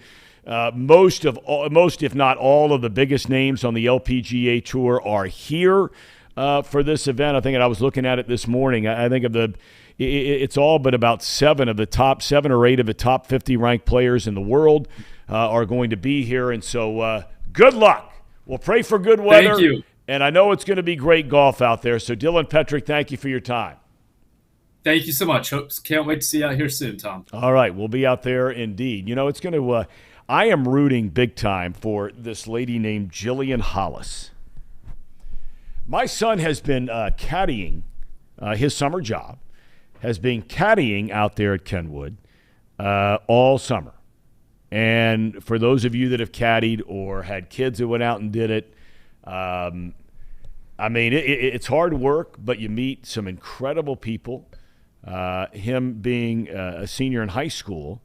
S3: most, if not all, of the biggest names on the LPGA Tour are here for this event. I think I was looking at it this morning. I think it's all but about 7 or 8 of the top 50 ranked players in the world are going to be here. And so good luck. We'll pray for good weather.
S7: Thank you.
S3: And I know it's going to be great golf out there. So, Dylan Petrick, thank you for your time.
S7: Thank you so much. Can't wait to see you out here soon, Thom.
S3: All right. We'll be out there indeed. It's going to I am rooting big time for this lady named Jillian Hollis. My son has been caddying. His summer job has been caddying out there at Kenwood all summer. And for those of you that have caddied or had kids that went out and did it, it's hard work, but you meet some incredible people. Him being a senior in high school,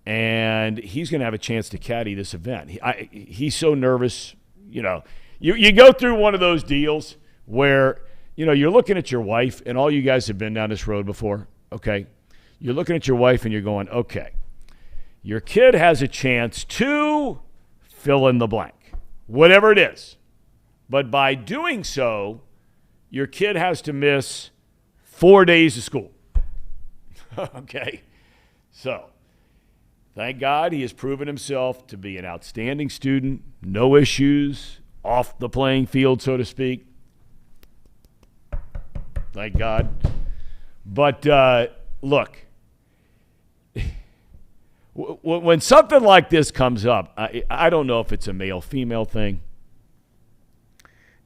S3: and he's going to have a chance to caddy this event. He's so nervous. You go through one of those deals where, you're looking at your wife, and all you guys have been down this road before, okay? You're looking at your wife, and you're going, okay, your kid has a chance to fill in the blank, whatever it is. But by doing so, your kid has to miss 4 days of school. Okay? So, thank God he has proven himself to be an outstanding student, no issues, off the playing field, so to speak. Thank God. But, look, when something like this comes up, I don't know if it's a male-female thing.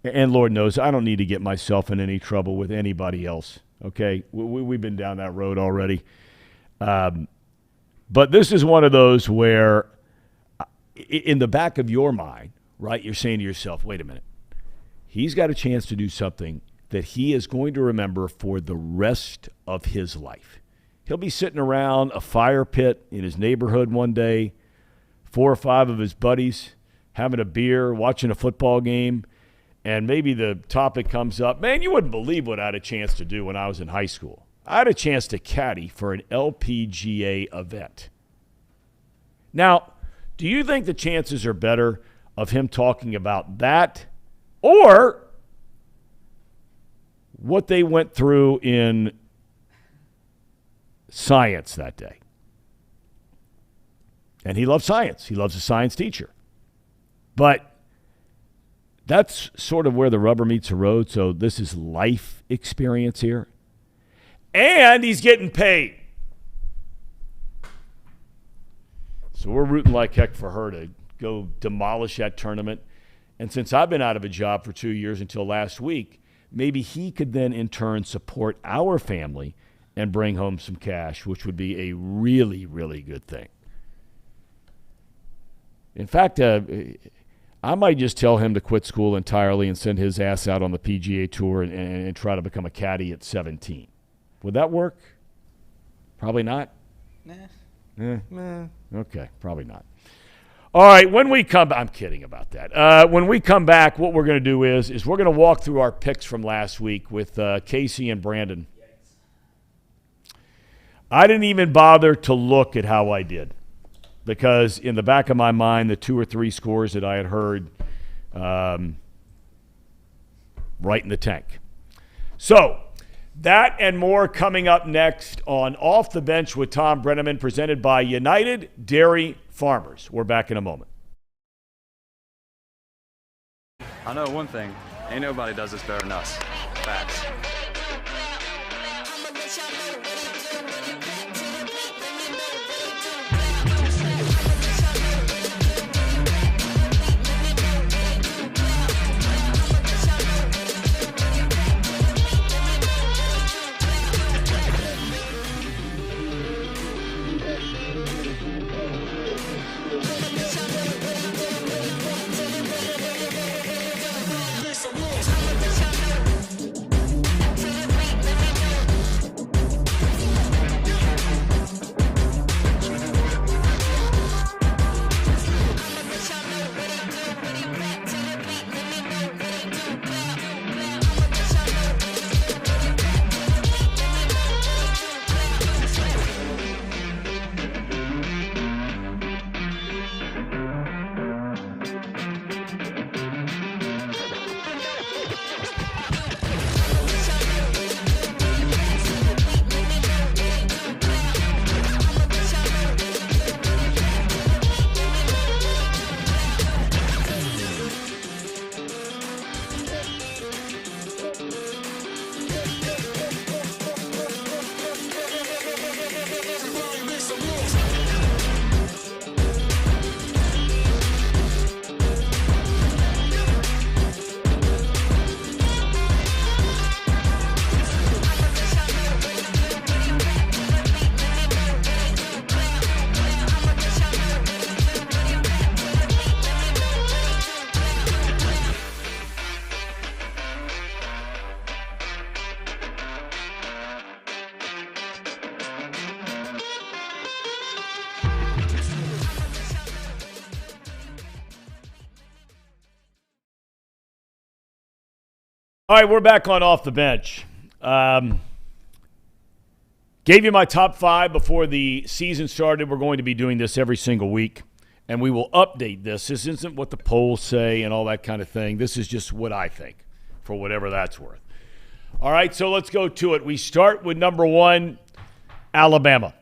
S3: And Lord knows, I don't need to get myself in any trouble with anybody else, okay? We've been down that road already. But this is one of those where, in the back of your mind, right, you're saying to yourself, wait a minute. He's got a chance to do something that he is going to remember for the rest of his life. He'll be sitting around a fire pit in his neighborhood one day, 4 or 5 of his buddies having a beer, watching a football game, and maybe the topic comes up, man, you wouldn't believe what I had a chance to do when I was in high school. I had a chance to caddy for an LPGA event. Now, do you think the chances are better of him talking about that or what they went through in science that day? And he loves science. He loves a science teacher. But that's sort of where the rubber meets the road. So this is life experience here. And he's getting paid. So we're rooting like heck for her to go demolish that tournament. And since I've been out of a job for 2 years until last week, maybe he could then in turn support our family and bring home some cash, which would be a really, really good thing. In fact, I might just tell him to quit school entirely and send his ass out on the PGA Tour and try to become a caddy at 17. Would that work? Probably not. Nah. Okay, probably not. All right, when we come back, I'm kidding about that. When we come back, what we're going to do is we're going to walk through our picks from last week with Casey and Brandon. I didn't even bother to look at how I did because in the back of my mind, the 2 or 3 scores that I had heard right in the tank. So That and more coming up next on Off the Bench with Thom Brennaman, presented by United Dairy Farmers. We're back in a moment.
S5: I know one thing. Ain't nobody does this better than us. Facts.
S3: All right, we're back on Off the Bench. Gave you my top 5 before the season started. We're going to be doing this every single week, and we will update this. This isn't what the polls say and all that kind of thing. This is just what I think, for whatever that's worth. All right, so let's go to it. We start with number 1, Alabama.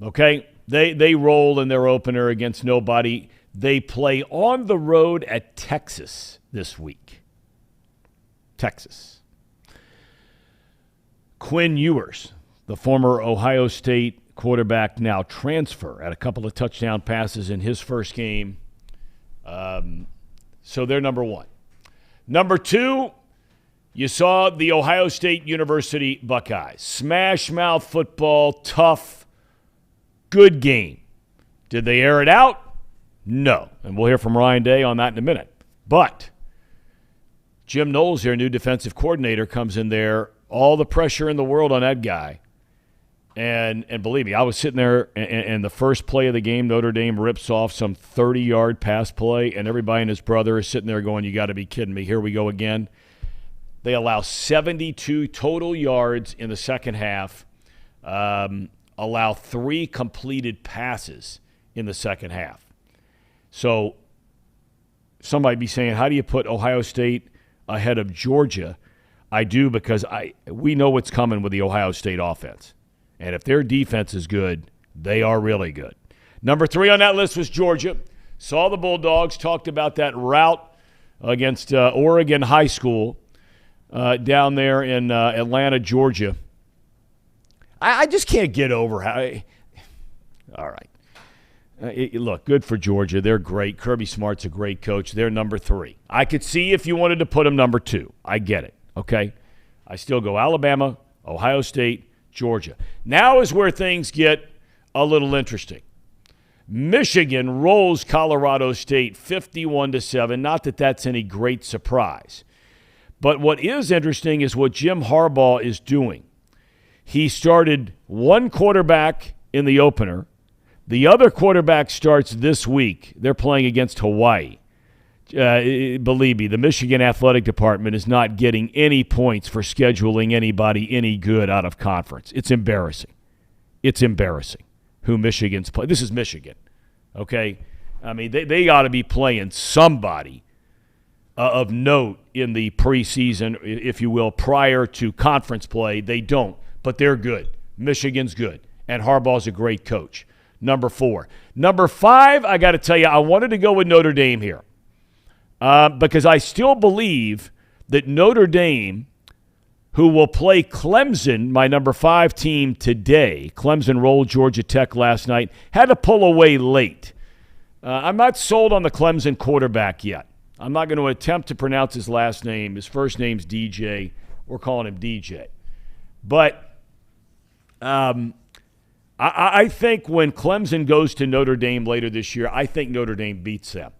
S3: Okay? They roll in their opener against nobody. They play on the road at Texas this week. Texas. Quinn Ewers, the former Ohio State quarterback, now transfer at a couple of touchdown passes in his first game. So they're number 1. Number 2, you saw the Ohio State University Buckeyes. Smash mouth football, tough, good game. Did they air it out? No. And we'll hear from Ryan Day on that in a minute. But Jim Knowles, their new defensive coordinator, comes in there, all the pressure in the world on that guy. And believe me, I was sitting there, and the first play of the game, Notre Dame rips off some 30-yard pass play, and everybody and his brother is sitting there going, you got to be kidding me. Here we go again. They allow 72 total yards in the second half, allow 3 completed passes in the second half. So somebody be saying, how do you put Ohio State ahead of Georgia? I do, because we know what's coming with the Ohio State offense. And if their defense is good, they are really good. Number 3 on that list was Georgia. Saw the Bulldogs, talked about that rout against Oregon High School down there in Atlanta, Georgia. I just can't get over how all right. Look, good for Georgia. They're great. Kirby Smart's a great coach. They're number 3. I could see if you wanted to put them number 2. I get it, okay? I still go Alabama, Ohio State, Georgia. Now is where things get a little interesting. Michigan rolls Colorado State 51-7. Not that that's any great surprise. But what is interesting is what Jim Harbaugh is doing. He started one quarterback in the opener. The other quarterback starts this week. They're playing against Hawaii. Believe me, the Michigan Athletic Department is not getting any points for scheduling anybody any good out of conference. It's embarrassing. It's embarrassing who Michigan's playing. This is Michigan, okay? I mean, they ought to be playing somebody of note in the preseason, if you will, prior to conference play. They don't, but they're good. Michigan's good, and Harbaugh's a great coach. Number 4. Number 5, I got to tell you, I wanted to go with Notre Dame here because I still believe that Notre Dame, who will play Clemson, my number 5 team today. Clemson rolled Georgia Tech last night. Had to pull away late. I'm not sold on the Clemson quarterback yet. I'm not going to attempt to pronounce his last name. His first name's DJ. We're calling him DJ. But I think when Clemson goes to Notre Dame later this year, I think Notre Dame beats them.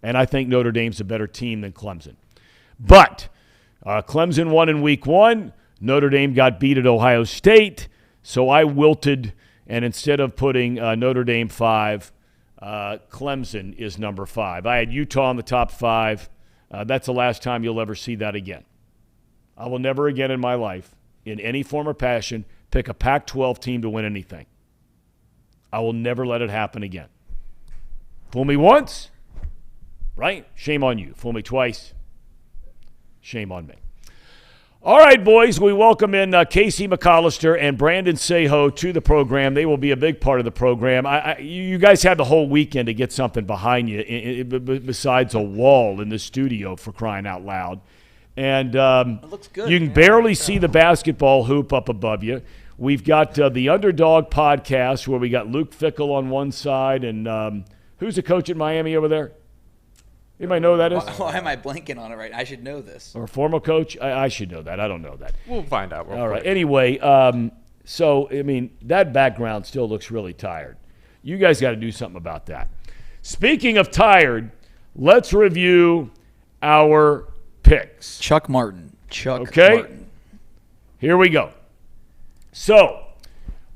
S3: And I think Notre Dame's a better team than Clemson. But Clemson won in week 1. Notre Dame got beat at Ohio State. So I wilted, and instead of putting Notre Dame 5, Clemson is number 5. I had Utah in the top 5. That's the last time you'll ever see that again. I will never again in my life, in any form or passion, pick a Pac-12 team to win anything. I will never let it happen again. Fool me once, right? Shame on you. Fool me twice, shame on me. All right, boys, we welcome in Casey McAllister and Brandon Seho to the program. They will be a big part of the program. You guys had the whole weekend to get something behind you besides a wall in the studio, for crying out loud. And
S8: it looks good.
S3: You can barely see the basketball hoop up above you. We've got the Underdog podcast where we got Luke Fickell on one side. And who's the coach at Miami over there? Anybody know who that is?
S8: Why am I blanking on it right now? I should know this.
S3: Or a former coach? I should know that. I don't know that.
S9: We'll find out.
S3: All right. Anyway, so, I mean, that background still looks really tired. You guys got to do something about that. Speaking of tired, let's review our picks.
S8: Chuck Martin.
S3: Okay. Here we go. So,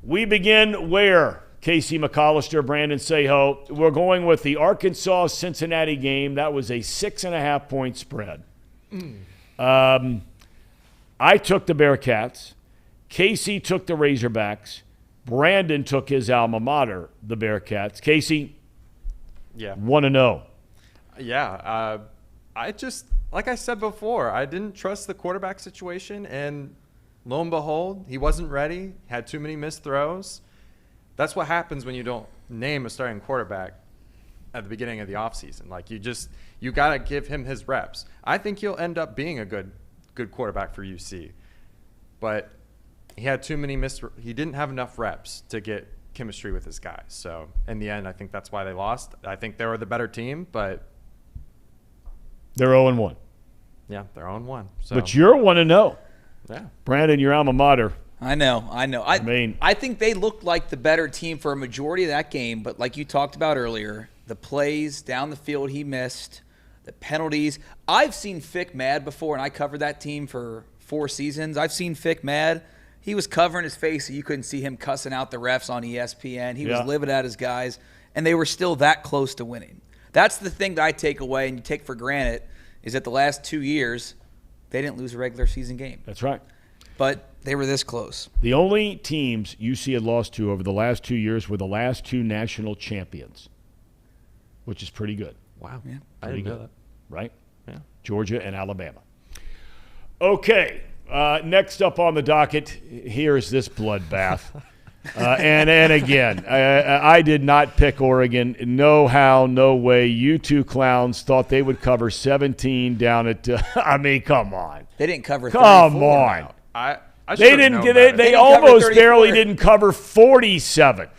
S3: we begin where? Casey McAllister, Brandon Seho. We're going with the Arkansas-Cincinnati game. That was a 6.5-point spread. I took the Bearcats. Casey took the Razorbacks. Brandon took his alma mater, the Bearcats. Casey,
S9: Yeah.
S3: 1-0.
S9: Yeah. I just, like I said before, I didn't trust the quarterback situation, and lo and behold, he wasn't ready, had too many missed throws. That's what happens when you don't name a starting quarterback at the beginning of the offseason. Like, you got to give him his reps. I think he'll end up being a good quarterback for UC. But he had too many he didn't have enough reps to get chemistry with his guys. So, in the end, I think that's why they lost. I think they were the better team, but
S3: they're 0-1.
S9: yeah, they're 0-1. So,
S3: But you're 1-0.
S9: yeah.
S3: Brandon, your alma mater.
S8: I know.
S3: mean,
S8: I think they looked like the better team for a majority of that game, but like you talked about earlier, the plays down the field he missed, the penalties. I've seen Fick mad before, and I covered that team for 4 seasons. I've seen Fick mad. He was covering his face so you couldn't see him cussing out the refs on ESPN. He was living at his guys, and they were still that close to winning. That's the thing that I take away and you take for granted is that the last 2 years, they didn't lose a regular season game.
S3: That's right.
S8: But they were this close.
S3: The only teams UC had lost to over the last 2 years were the last 2 national champions, which is pretty good.
S9: Wow.
S8: Yeah.
S9: I didn't know that.
S3: Right?
S9: Yeah.
S3: Georgia and Alabama. Okay, next up on the docket, here's this bloodbath. And again, I did not pick Oregon. No how, no way. You two clowns thought they would cover 17 down at I mean, come on.
S8: They didn't cover 34.
S3: Come on.
S9: I
S3: They
S9: should've
S3: didn't
S9: known
S3: get
S9: better.
S3: it. They
S8: didn't cover
S3: almost
S8: 34.
S3: barely didn't cover 47.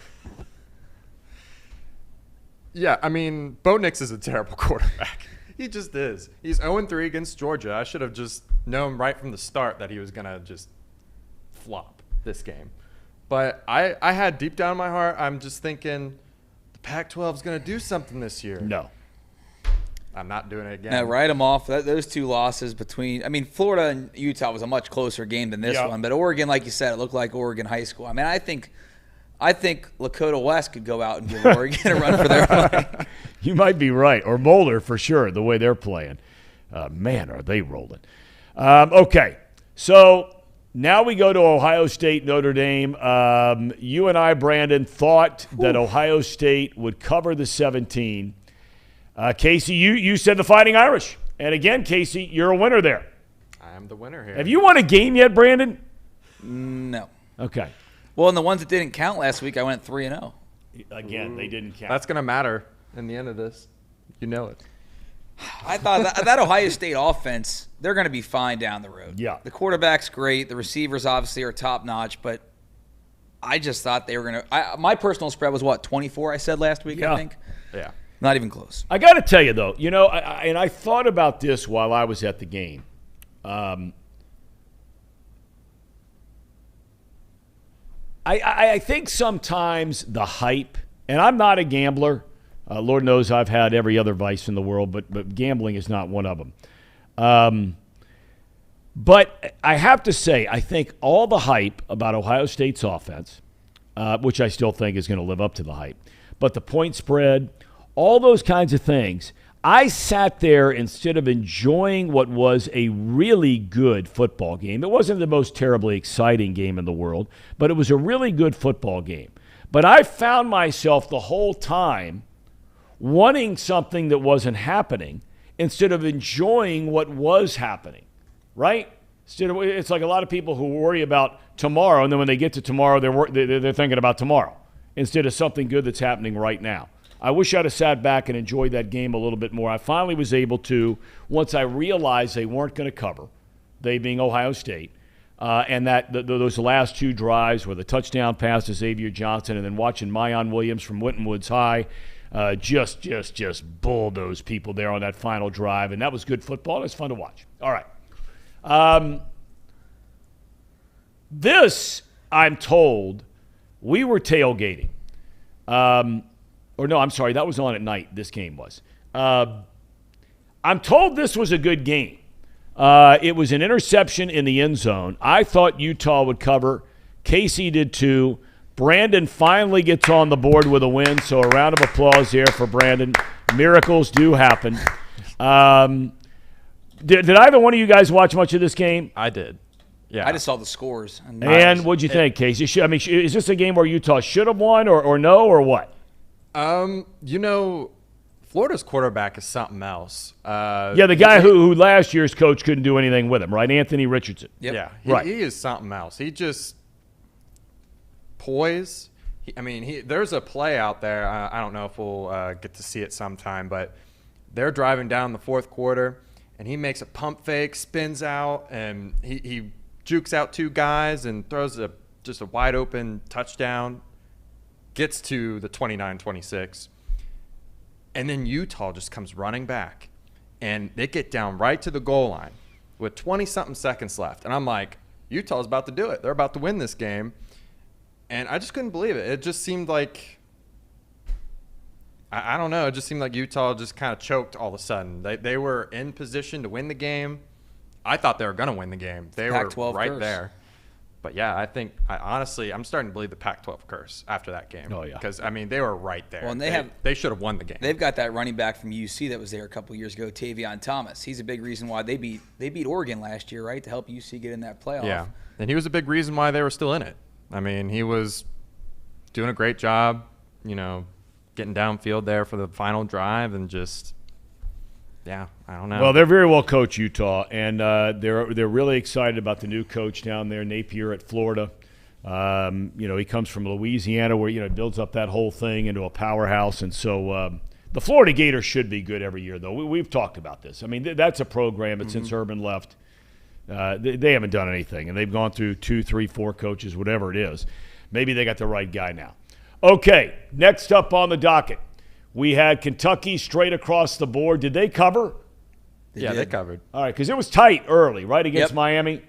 S9: Yeah, I mean, Bo Nix is a terrible quarterback. He just is. He's 0-3 against Georgia. I should have just known right from the start that he was going to just flop this game. But I had deep down in my heart, I'm just thinking the Pac-12 is going to do something this year.
S3: No.
S9: I'm not doing it again.
S8: Now, write them off. Those 2 losses Florida and Utah was a much closer game than this one. But Oregon, like you said, it looked like Oregon high school. I mean, I think Lakota West could go out and give Oregon a run for their money.
S3: You might be right. Or Boulder, for sure, the way they're playing. Man, are they rolling. Okay, so now we go to Ohio State, Notre Dame. You and I, Brandon, thought that Ohio State would cover the 17. Casey, you said the Fighting Irish. And again, Casey, you're a winner there.
S9: I am the winner here.
S3: Have you won a game yet, Brandon?
S8: No.
S3: Okay.
S8: Well, in the ones that didn't count last week, I went 3-0.
S3: Again, they didn't count.
S9: That's going to matter in the end of this. You know it.
S8: I thought that Ohio State offense, they're going to be fine down the road.
S3: Yeah.
S8: The quarterback's great. The receivers obviously are top-notch, but I just thought they were going to – my personal spread was, 24 I said last week, I think?
S9: Yeah.
S8: Not even close.
S3: I got to tell you, though, I thought about this while I was at the game. I think sometimes the hype, and I'm not a gambler. Lord knows I've had every other vice in the world, but gambling is not one of them. But I have to say, I think all the hype about Ohio State's offense, which I still think is going to live up to the hype, but the point spread, all those kinds of things, I sat there instead of enjoying what was a really good football game. It wasn't the most terribly exciting game in the world, but it was a really good football game. But I found myself the whole time wanting something that wasn't happening instead of enjoying what was happening, right? It's like a lot of people who worry about tomorrow, and then when they get to tomorrow, they're thinking about tomorrow instead of something good that's happening right now. I wish I'd have sat back and enjoyed that game a little bit more. I finally was able to once I realized they weren't going to cover, they being Ohio State, and that those last two drives were the touchdown pass to Xavier Johnson and then watching Mayan Williams from Winton Woods High just bulldoze people there on that final drive, and that was good football. It was fun to watch. All right. This, I'm told, we were tailgating. Or no, I'm sorry, that was on at night, this game was. I'm told this was a good game. It was an interception in the end zone. I thought Utah would cover. Casey did too. Brandon finally gets on the board with a win, so a round of applause here for Brandon. Miracles do happen. Did either one of you guys watch much of this game?
S9: I did. Yeah.
S8: I just saw the scores.
S3: And what'd you think, Casey? Is this a game where Utah should have won or no or what?
S9: Florida's quarterback is something else.
S3: The guy who last year's coach couldn't do anything with him, right? Anthony Richardson.
S8: Yep.
S9: Yeah, he is something else. He just poise. There's a play out there. I don't know if we'll get to see it sometime, but they're driving down the fourth quarter, and he makes a pump fake, spins out, and he jukes out two guys and throws just a wide open touchdown. Gets to the 29-26, and then Utah just comes running back, and they get down right to the goal line with 20-something seconds left. And I'm like, Utah's about to do it. They're about to win this game. And I just couldn't believe it. It just seemed like, I don't know, it just seemed like Utah just kind of choked all of a sudden. They were in position to win the game. I thought they were going to win the game. They were right
S8: curse.
S9: there. But, yeah, honestly, I'm starting to believe the Pac-12 curse after that game.
S3: Oh, yeah.
S9: Because, they were right there.
S8: Well, and
S9: they should have won the game.
S8: They've got that running back from UC that was there a couple years ago, Tavion Thomas. He's a big reason why they beat Oregon last year, right, to help UC get in that playoff.
S9: Yeah, and he was a big reason why they were still in it. He was doing a great job, getting downfield there for the final drive and just – yeah, I don't know.
S3: Well, they're very well coached, Utah, and they're really excited about the new coach down there, Napier at Florida. He comes from Louisiana where, he builds up that whole thing into a powerhouse. And so the Florida Gators should be good every year, though. We've talked about this. That's a program that since Urban left, they haven't done anything, and they've gone through 2, 3, 4 coaches, whatever it is. Maybe they got the right guy now. Okay, next up on the docket. We had Kentucky straight across the board. Did they cover?
S9: They covered.
S3: All right, because it was tight early, right, against Miami?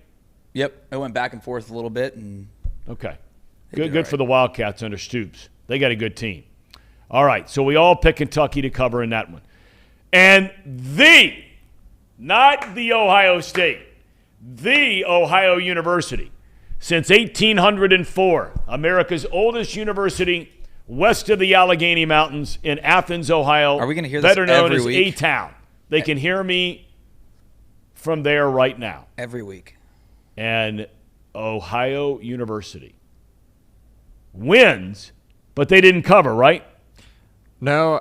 S8: Yep, it went back and forth a little bit.
S3: Okay, good for the Wildcats under Stoops. They got a good team. All right, so we all picked Kentucky to cover in that one. And not the Ohio State, the Ohio University, since 1804, America's oldest university west of the Allegheny Mountains in Athens, Ohio.
S8: Are we going to hear this
S3: better known
S8: every
S3: as
S8: week?
S3: A-Town. They can hear me from there right now.
S8: Every week.
S3: And Ohio University wins, but they didn't cover, right?
S9: No,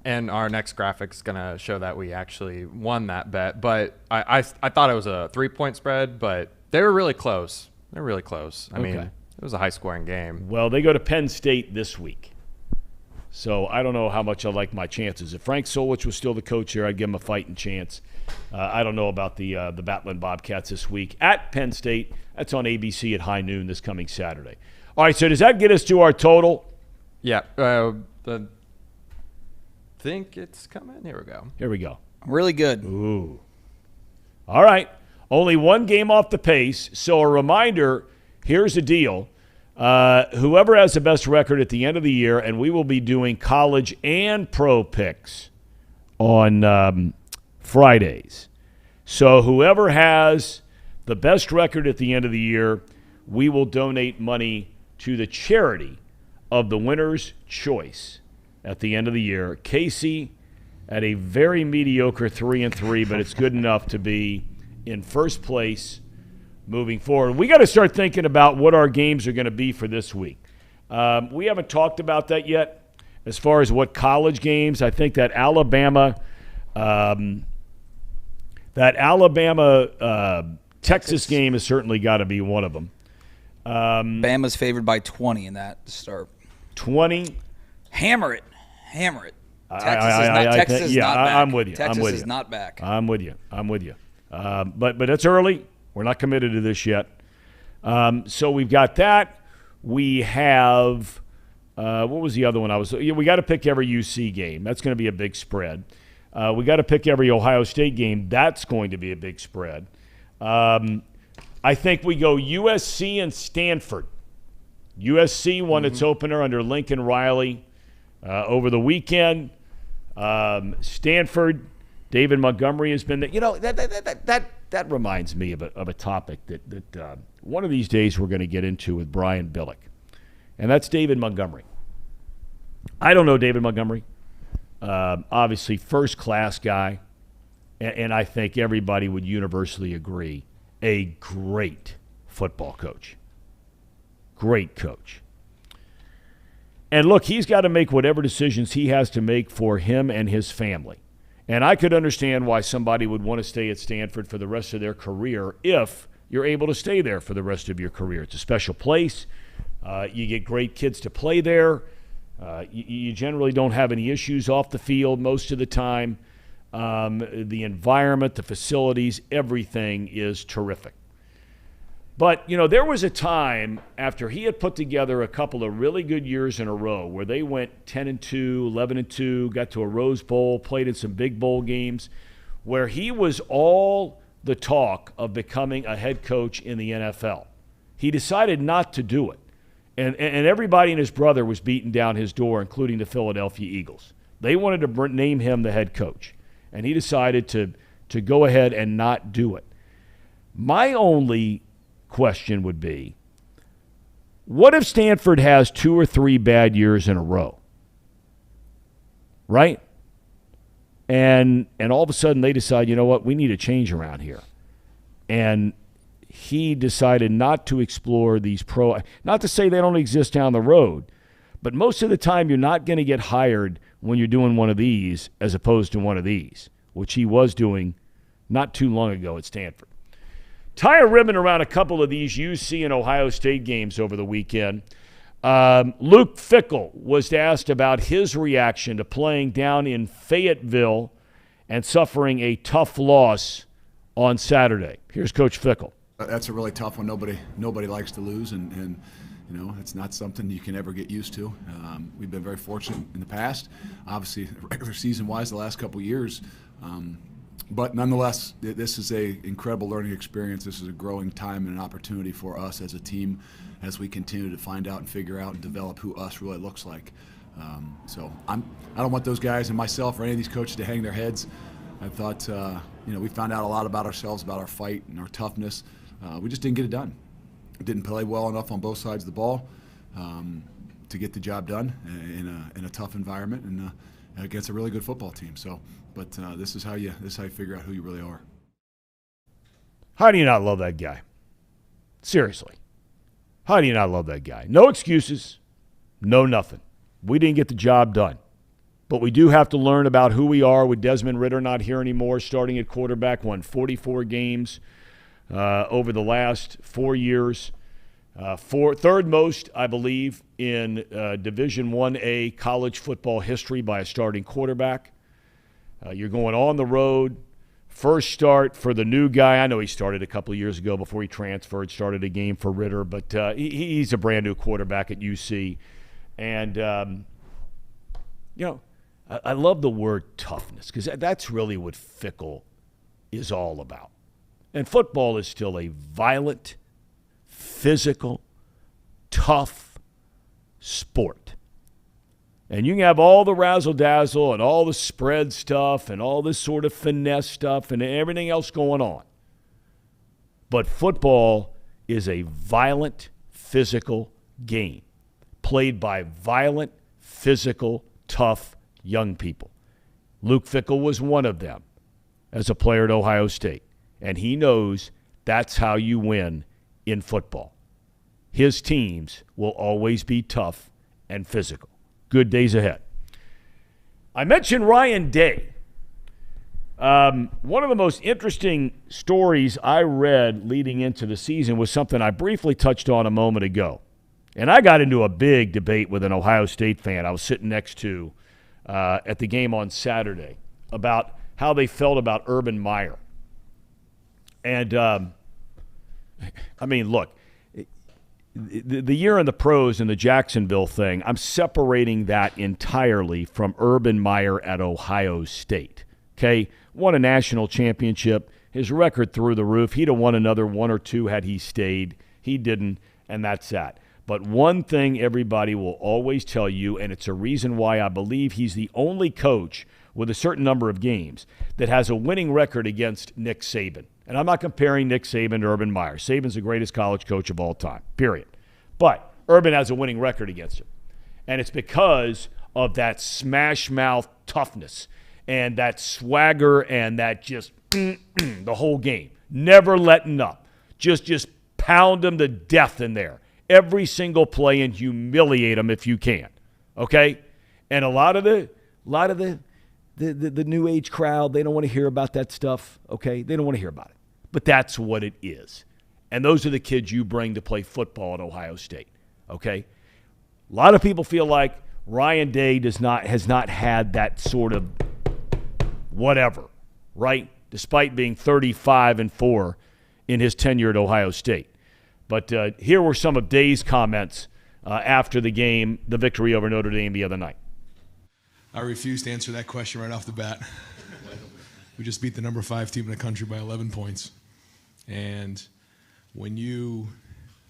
S9: and our next graphic's going to show that we actually won that bet. But I thought it was a 3-point spread, but they were really close. They're really close. I mean, it was a high-scoring game.
S3: Well, they go to Penn State this week. So I don't know how much I like my chances. If Frank Solich was still the coach here, I'd give him a fighting chance. I don't know about the Battling Bobcats this week. At Penn State, that's on ABC at high noon this coming Saturday. All right, so does that get us to our total?
S9: Yeah. Think it's coming. Here we go.
S3: Here we go.
S8: Really good.
S3: Ooh. All right. Only one game off the pace. So a reminder, here's the deal. Whoever has the best record at the end of the year, and we will be doing college and pro picks on Fridays. So whoever has the best record at the end of the year, we will donate money to the charity of the winner's choice at the end of the year. Casey at a very mediocre 3-3, but it's good enough to be in first place moving forward. We got to start thinking about what our games are going to be for this week. We haven't talked about that yet as far as what college games. I think that Alabama Texas game has certainly got to be one of them.
S8: Bama's favored by 20 in that start.
S3: 20?
S8: Hammer it.
S3: Texas is not back. I'm with you.
S8: Texas is not back.
S3: I'm with you. But it's early. We're not committed to this yet. So we've got that. We have what was the other one? We got to pick every UC game. That's going to be a big spread. We got to pick every Ohio State game. That's going to be a big spread. I think we go USC and Stanford. USC won its opener under Lincoln Riley over the weekend. Stanford, David Montgomery has been there. You know, that reminds me of a topic that one of these days we're going to get into with Brian Billick, and that's David Montgomery. I don't know David Montgomery. Obviously, first-class guy, and I think everybody would universally agree, a great football coach. Great coach. And look, he's got to make whatever decisions he has to make for him and his family. And I could understand why somebody would want to stay at Stanford for the rest of their career if you're able to stay there for the rest of your career. It's a special place. You get great kids to play there. You generally don't have any issues off the field most of the time. The environment, the facilities, everything is terrific. But, you know, there was a time after he had put together a couple of really good years in a row where they went 10-2, 11-2, got to a Rose Bowl, played in some big bowl games, where he was all the talk of becoming a head coach in the NFL. He decided not to do it. And everybody and his brother was beating down his door, including the Philadelphia Eagles. They wanted to name him the head coach. And he decided to go ahead and not do it. My only question would be, what if Stanford has 2 or 3 bad years in a row? Right? And all of a sudden they decide, you know what, we need a change around here. And he decided not to explore these not to say they don't exist down the road, but most of the time you're not going to get hired when you're doing one of these as opposed to one of these, which he was doing not too long ago at Stanford. Tie a ribbon around a couple of these UC and Ohio State games over the weekend. Luke Fickell was asked about his reaction to playing down in Fayetteville and suffering a tough loss on Saturday. Here's Coach Fickell.
S10: That's a really tough one. Nobody likes to lose, and you know, it's not something you can ever get used to. We've been very fortunate in the past, obviously regular season-wise the last couple of years. But nonetheless, this is an incredible learning experience. This is a growing time and an opportunity for us as a team as we continue to find out and figure out and develop who us really looks like. So I don't want those guys and myself or any of these coaches to hang their heads. I thought, we found out a lot about ourselves, about our fight and our toughness. We just didn't get it done. Didn't play well enough on both sides of the ball to get the job done in a tough environment and against a really good football team. So. But this is how you figure out who you really are.
S3: How do you not love that guy? Seriously. How do you not love that guy? No excuses. No nothing. We didn't get the job done. But we do have to learn about who we are with Desmond Ritter not here anymore, starting at quarterback, won 44 games over the last 4 years. Third most, I believe, in Division 1A college football history by a starting quarterback. You're going on the road. First start for the new guy. I know he started a couple of years ago before he transferred, started a game for Ritter, but he's a brand new quarterback at UC. And, I love the word toughness because that's really what Fickle is all about. And football is still a violent, physical, tough sport. And you can have all the razzle-dazzle and all the spread stuff and all this sort of finesse stuff and everything else going on. But football is a violent, physical game played by violent, physical, tough young people. Luke Fickell was one of them as a player at Ohio State. And he knows that's how you win in football. His teams will always be tough and physical. Good days ahead. I mentioned Ryan Day. One of the most interesting stories I read leading into the season was something I briefly touched on a moment ago. And I got into a big debate with an Ohio State fan I was sitting next to at the game on Saturday about how they felt about Urban Meyer. And, look, the year in the pros and the Jacksonville thing, I'm separating that entirely from Urban Meyer at Ohio State. Okay? Won a national championship. His record through the roof. He'd have won another one or two had he stayed. He didn't, and that's that. But one thing everybody will always tell you, and it's a reason why I believe he's the only coach with a certain number of games that has a winning record against Nick Saban. And I'm not comparing Nick Saban to Urban Meyer. Saban's the greatest college coach of all time, period. But Urban has a winning record against him. And it's because of that smash-mouth toughness and that swagger and that just the whole game. Never letting up. Just pound them to death in there. Every single play and humiliate them if you can. Okay? And a lot of the new age crowd, they don't want to hear about that stuff. Okay? They don't want to hear about it. But that's what it is. And those are the kids you bring to play football at Ohio State. Okay? A lot of people feel like Ryan Day has not had that sort of whatever, right? Despite being 35-4 in his tenure at Ohio State. But here were some of Day's comments after the game, the victory over Notre Dame the other night.
S11: I refuse to answer that question right off the bat. We just beat the number 5 team in the country by 11 points. And when you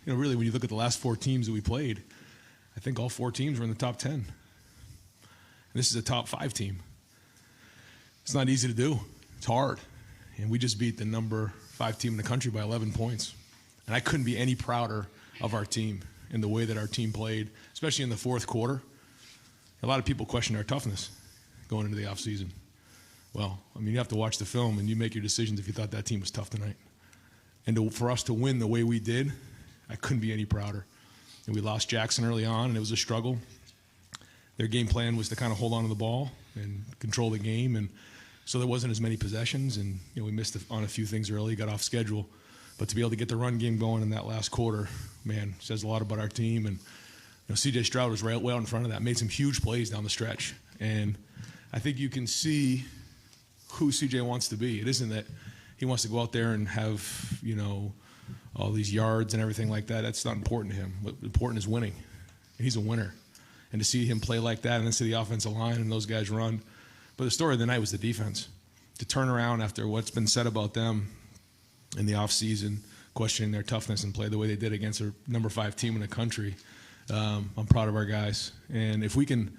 S11: look at the last 4 teams that we played, I think all 4 teams were in the top 10. And this is a top 5 team. It's not easy to do. It's hard. And we just beat the number 5 team in the country by 11 points. And I couldn't be any prouder of our team and the way that our team played, especially in the fourth quarter. A lot of people questioned our toughness going into the offseason. Well, you have to watch the film and you make your decisions if you thought that team was tough tonight. And for us to win the way we did, I couldn't be any prouder. And we lost Jackson early on, and it was a struggle. Their game plan was to kind of hold on to the ball and control the game, and so there wasn't as many possessions, and we missed on a few things early, got off schedule. But to be able to get the run game going in that last quarter, man, says a lot about our team. And C.J. Stroud was right well in front of that, made some huge plays down the stretch. And I think you can see who C.J. wants to be. It isn't that he wants to go out there and have, all these yards and everything like that. That's not important to him. What's important is winning. He's a winner. And to see him play like that and then see the offensive line and those guys run. But the story of the night was the defense. To turn around after what's been said about them in the offseason, questioning their toughness and play the way they did against a number 5 team in the country. I'm proud of our guys. And if we can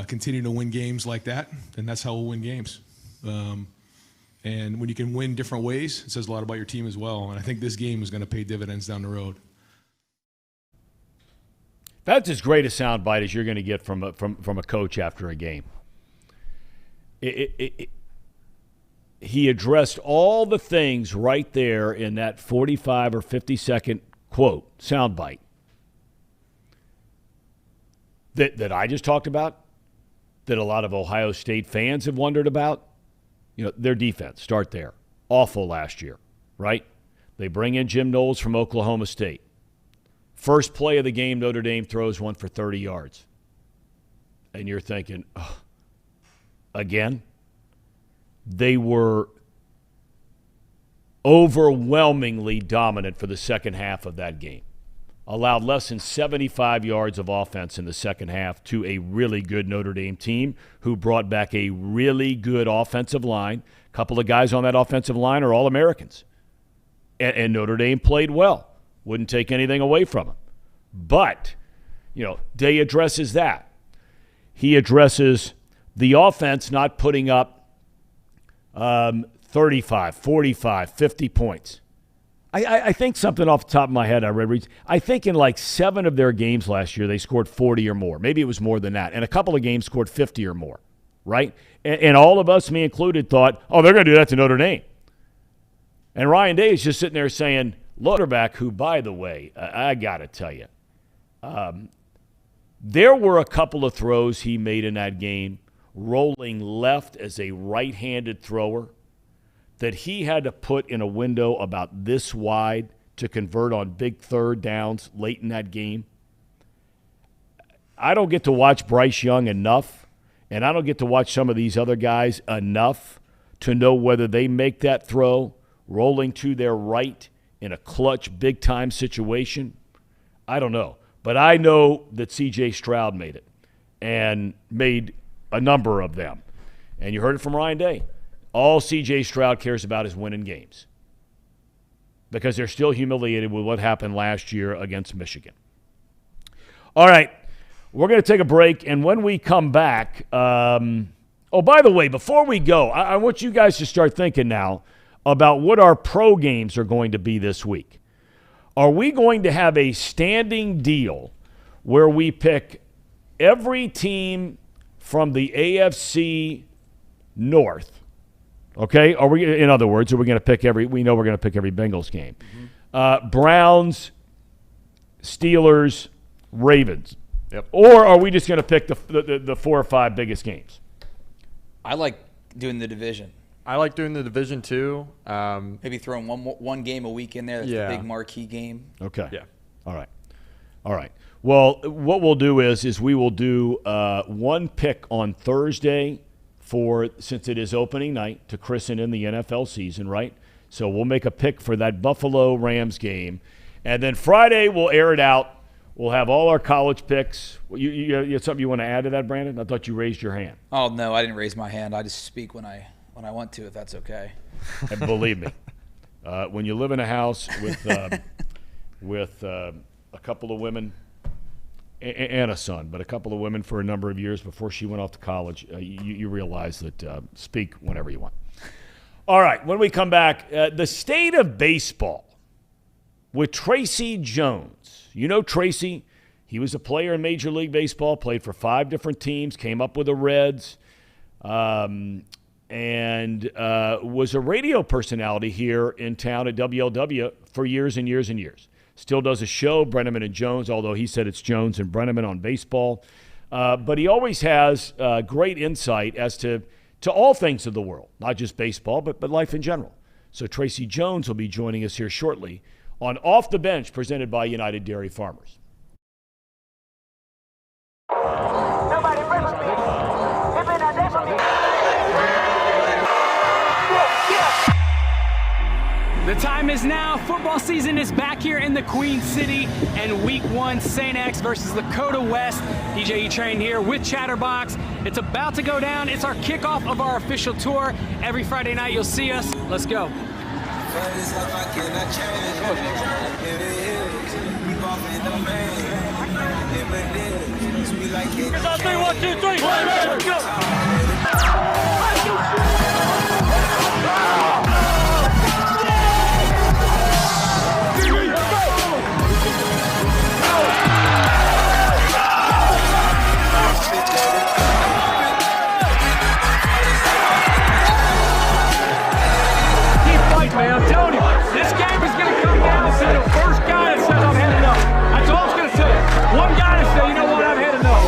S11: continue to win games like that, then that's how we'll win games. And when you can win different ways, it says a lot about your team as well. And I think this game is going to pay dividends down the road.
S3: That's as great a soundbite as you're going to get from a coach after a game. He addressed all the things right there in that 45 or 50-second quote, soundbite, that I just talked about, that a lot of Ohio State fans have wondered about? Their defense. Start there. Awful last year, right? They bring in Jim Knowles from Oklahoma State. First play of the game, Notre Dame throws one for 30 yards. And you're thinking, oh, again? They were overwhelmingly dominant for the second half of that game. Allowed less than 75 yards of offense in the second half to a really good Notre Dame team who brought back a really good offensive line. A couple of guys on that offensive line are All-Americans. And Notre Dame played well. Wouldn't take anything away from them. But, Day addresses that. He addresses the offense not putting up 35, 45, 50 points. I think something off the top of my head I read. I think in like 7 of their games last year they scored 40 or more. Maybe it was more than that. And a couple of games scored 50 or more, right? And all of us, me included, thought, oh, they're going to do that to Notre Dame. And Ryan Day is just sitting there saying, Lauderback, who, by the way, I got to tell you, there were a couple of throws he made in that game, rolling left as a right-handed thrower, that he had to put in a window about this wide to convert on big third downs late in that game. I don't get to watch Bryce Young enough, and I don't get to watch some of these other guys enough to know whether they make that throw rolling to their right in a clutch, big-time situation. I don't know. But I know that C.J. Stroud made it and made a number of them. And you heard it from Ryan Day. All C.J. Stroud cares about is winning games because they're still humiliated with what happened last year against Michigan. All right, we're going to take a break, and when we come back, by the way, before we go, I want you guys to start thinking now about what our pro games are going to be this week. Are we going to have a standing deal where we pick every team from the AFC North? Okay, in other words, are we going to pick we know we're going to pick every Bengals game. Mm-hmm. Browns, Steelers, Ravens.
S9: Yep.
S3: Or are we just going to pick the 4 or 5 biggest games?
S8: I like doing the division.
S9: I like doing the division too.
S8: Maybe throwing one game a week in there. That's the big marquee game.
S3: Okay.
S9: Yeah.
S3: All right. Well, what we'll do is we will do one pick on Thursday since it is opening night to christen in the NFL season, right? So we'll make a pick for that Buffalo Rams game. And then Friday we'll air it out. We'll have all our college picks. You have something you want to add to that, Brandon? I thought you raised your hand.
S8: Oh, no, I didn't raise my hand. I just speak when I want to, if that's okay.
S3: And believe me, when you live in a house with a couple of women and a son, but a couple of women for a number of years before she went off to college, you realize that speak whenever you want. All right, when we come back, the state of baseball with Tracy Jones. You know Tracy. He was a player in Major League Baseball, played for 5 different teams, came up with the Reds, and was a radio personality here in town at WLW for years and years and years. Still does a show, Brennaman and Jones, although he said it's Jones and Brennaman on baseball. But he always has great insight as to all things of the world, not just baseball, but life in general. So Tracy Jones will be joining us here shortly on Off the Bench, presented by United Dairy Farmers.
S4: The time is now. Football season is back here in the Queen City, and Week 1, St. X versus Dakota West. DJ Train here with Chatterbox. It's about to go down. It's our kickoff of our official tour. Every Friday night you'll see us. Let's go. Here's our 3, 1, 2, 3. Let's go. Man, I'm telling you, this game is going to come down to the first guy that says I've had enough. That's all it's going to say. One guy to say, you know what, I've had enough.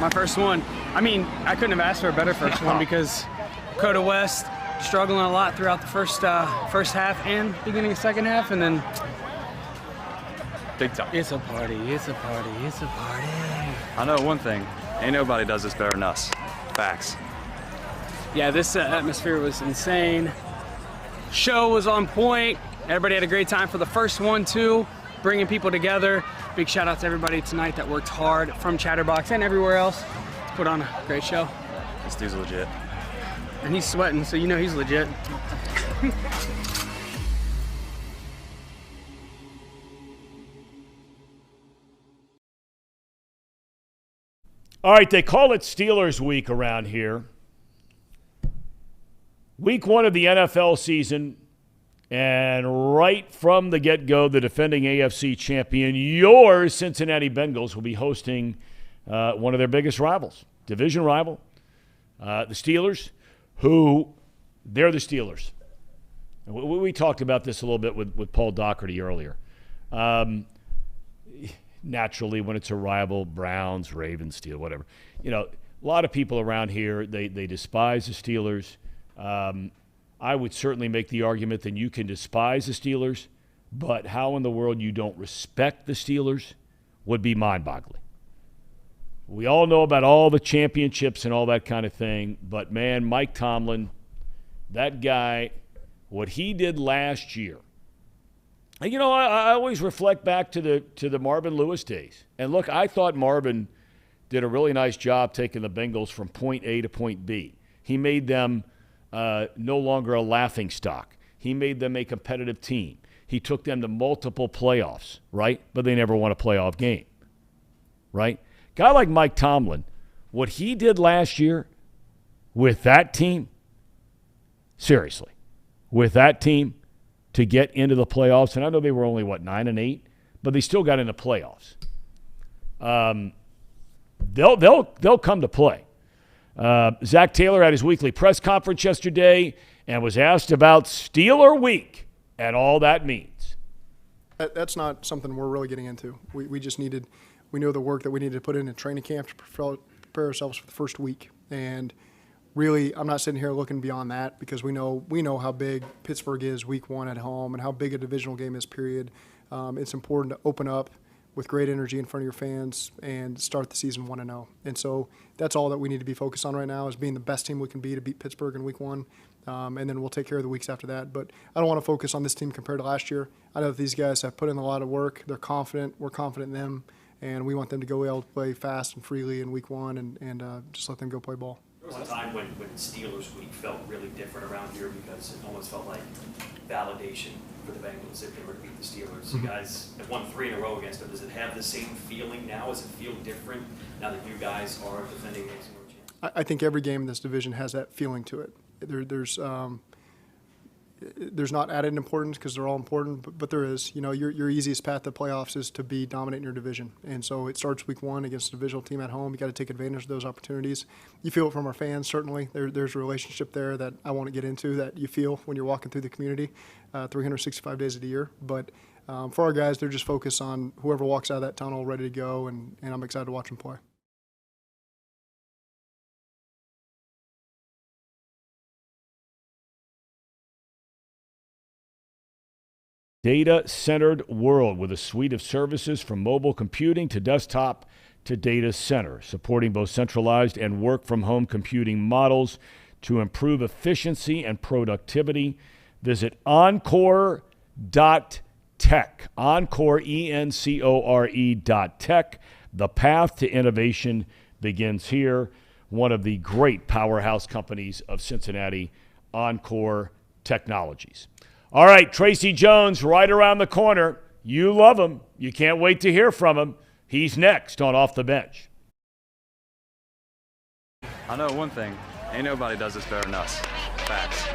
S4: my first one. I mean, I couldn't have asked for a better first one because Coda West struggling a lot throughout the first half and beginning of second half, and then
S5: Big time.
S4: it's a party, it's a party, it's a party.
S5: I know one thing. Ain't nobody does this better than us. Facts.
S4: Yeah, this atmosphere was insane. Show was on point. Everybody had a great time for the first one, too, bringing people together. Big shout out to everybody tonight that worked hard from Chatterbox and everywhere else to put on a great show.
S5: This dude's legit.
S4: And he's sweating, so you know he's legit.
S3: All right, they call it Steelers Week around here. Week 1 of the NFL season, and right from the get-go, the defending AFC champion, your Cincinnati Bengals, will be hosting one of their biggest rivals, division rival, the Steelers, who, they're the Steelers. We talked about this a little bit with Paul Doherty earlier. Naturally, when it's a rival, Browns, Ravens, Steelers, whatever. You know, a lot of people around here, they despise the Steelers. I would certainly make the argument that you can despise the Steelers, but how in the world you don't respect the Steelers would be mind-boggling. We all know about all the championships and all that kind of thing, but, man, Mike Tomlin, that guy, what he did last year. And, you know, I always reflect back to the Marvin Lewis days. And, look, I thought Marvin did a really nice job taking the Bengals from point A to point B. He made them no longer a laughing stock. He made them a competitive team. He took them to multiple playoffs, right? But they never won a playoff game, right? Guy like Mike Tomlin, what he did last year with that team, seriously, with that team to get into the playoffs, and I know they were only, 9-8, but they still got into playoffs. They'll come to play. Zach Taylor had his weekly press conference yesterday and was asked about Steeler Week and all that means.
S12: That's not something we're really getting into. We just needed – we know the work that we needed to put in training camp to prepare ourselves for the first week. And really, I'm not sitting here looking beyond that because we know how big Pittsburgh is week 1 at home and how big a divisional game is, period. It's important to open up with great energy in front of your fans and start the season 1-0. And so that's all that we need to be focused on right now is being the best team we can be to beat Pittsburgh in week 1. And then we'll take care of the weeks after that. But I don't want to focus on this team compared to last year. I know that these guys have put in a lot of work. They're confident. We're confident in them. And we want them to go able to play fast and freely in week 1 and just let them go play ball.
S13: There was a time when Steelers Week felt really different around here because it almost felt like validation for the Bengals if they were to beat the Steelers.
S12: Mm-hmm.
S13: You guys have won 3 in a row against them. Does it have the same feeling now? Does it feel different now that you guys are defending AFC North champions?
S12: I think every game in this division has that feeling to it. There's not added importance because they're all important, but there is. You know, your easiest path to playoffs is to be dominant in your division. And so it starts week 1 against a divisional team at home. You got to take advantage of those opportunities. You feel it from our fans, certainly. There's a relationship there that I want to get into that you feel when you're walking through the community 365 days of the year. But for our guys, they're just focused on whoever walks out of that tunnel ready to go, and I'm excited to watch them play.
S3: Data-centered world with a suite of services from mobile computing to desktop to data center, supporting both centralized and work-from-home computing models to improve efficiency and productivity. Visit Encore.tech, Encore, ENCORE.tech. The path to innovation begins here. One of the great powerhouse companies of Cincinnati, Encore Technologies. All right, Tracy Jones right around the corner. You love him. You can't wait to hear from him. He's next on Off the Bench.
S5: I know one thing. Ain't nobody does this better than us. Facts.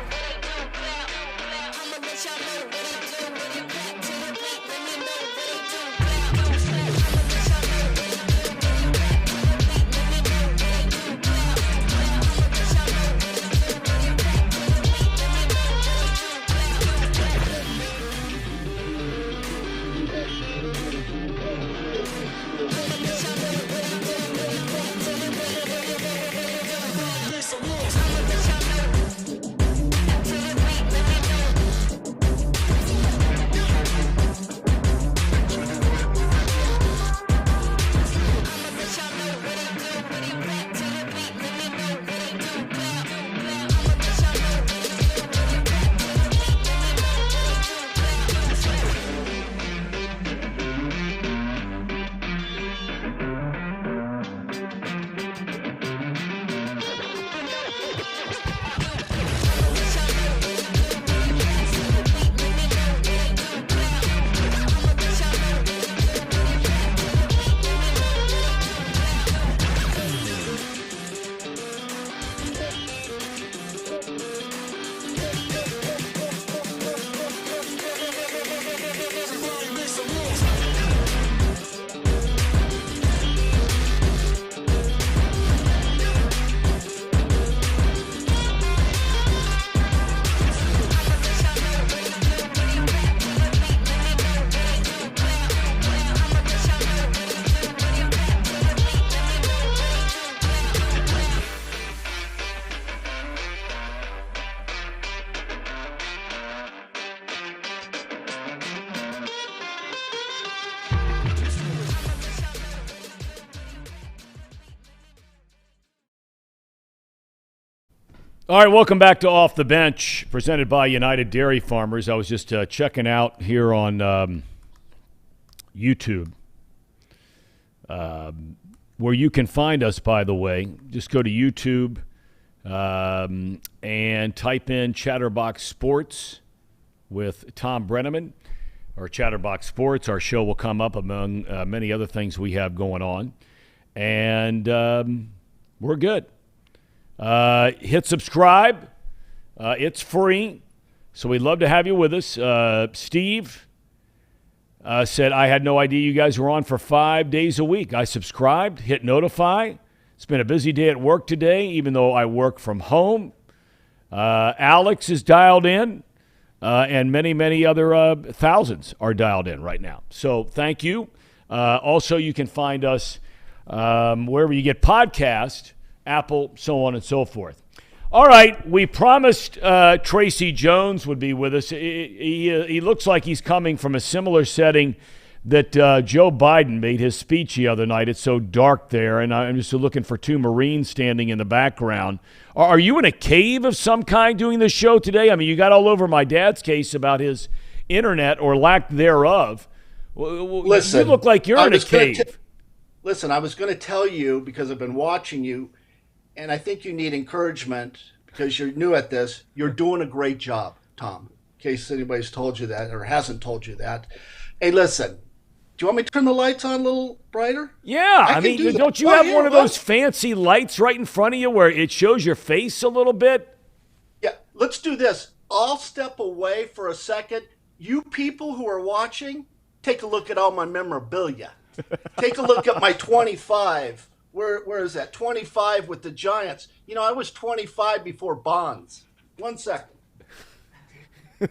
S3: All right, welcome back to Off the Bench, presented by United Dairy Farmers. I was just checking out here on YouTube, where you can find us, by the way. Just go to YouTube and type in Chatterbox Sports with Thom Brennaman, or Chatterbox Sports. Our show will come up among many other things we have going on. And we're good. Hit subscribe. It's free. So we'd love to have you with us. Steve said, I had no idea you guys were on for 5 days a week. I subscribed, hit notify. It's been a busy day at work today, even though I work from home. Alex is dialed in, and many, many other thousands are dialed in right now. So thank you. Also, you can find us wherever you get podcasts, Apple, so on and so forth. All right, we promised Tracy Jones would be with us. He looks like he's coming from a similar setting that Joe Biden made his speech the other night. It's so dark there, and I'm just looking for two Marines standing in the background. Are you in a cave of some kind doing this show today? I mean, you got all over my dad's case about his internet or lack thereof.
S14: Listen,
S3: you look like you're in a cave.
S14: Listen, I was going to tell you, because I've been watching you, and I think you need encouragement because you're new at this. You're doing a great job, Thom, in case anybody's told you that or hasn't told you that. Hey, listen, do you want me to turn the lights on a little brighter?
S3: Yeah, I mean, don't you have one of those fancy lights right in front of you where it shows your face a little bit?
S14: Yeah, let's do this. I'll step away for a second. You people who are watching, take a look at all my memorabilia. Take a look at my 25. Where is that? 25 with the Giants. You know, I was 25 before Bonds. 1 second.
S3: We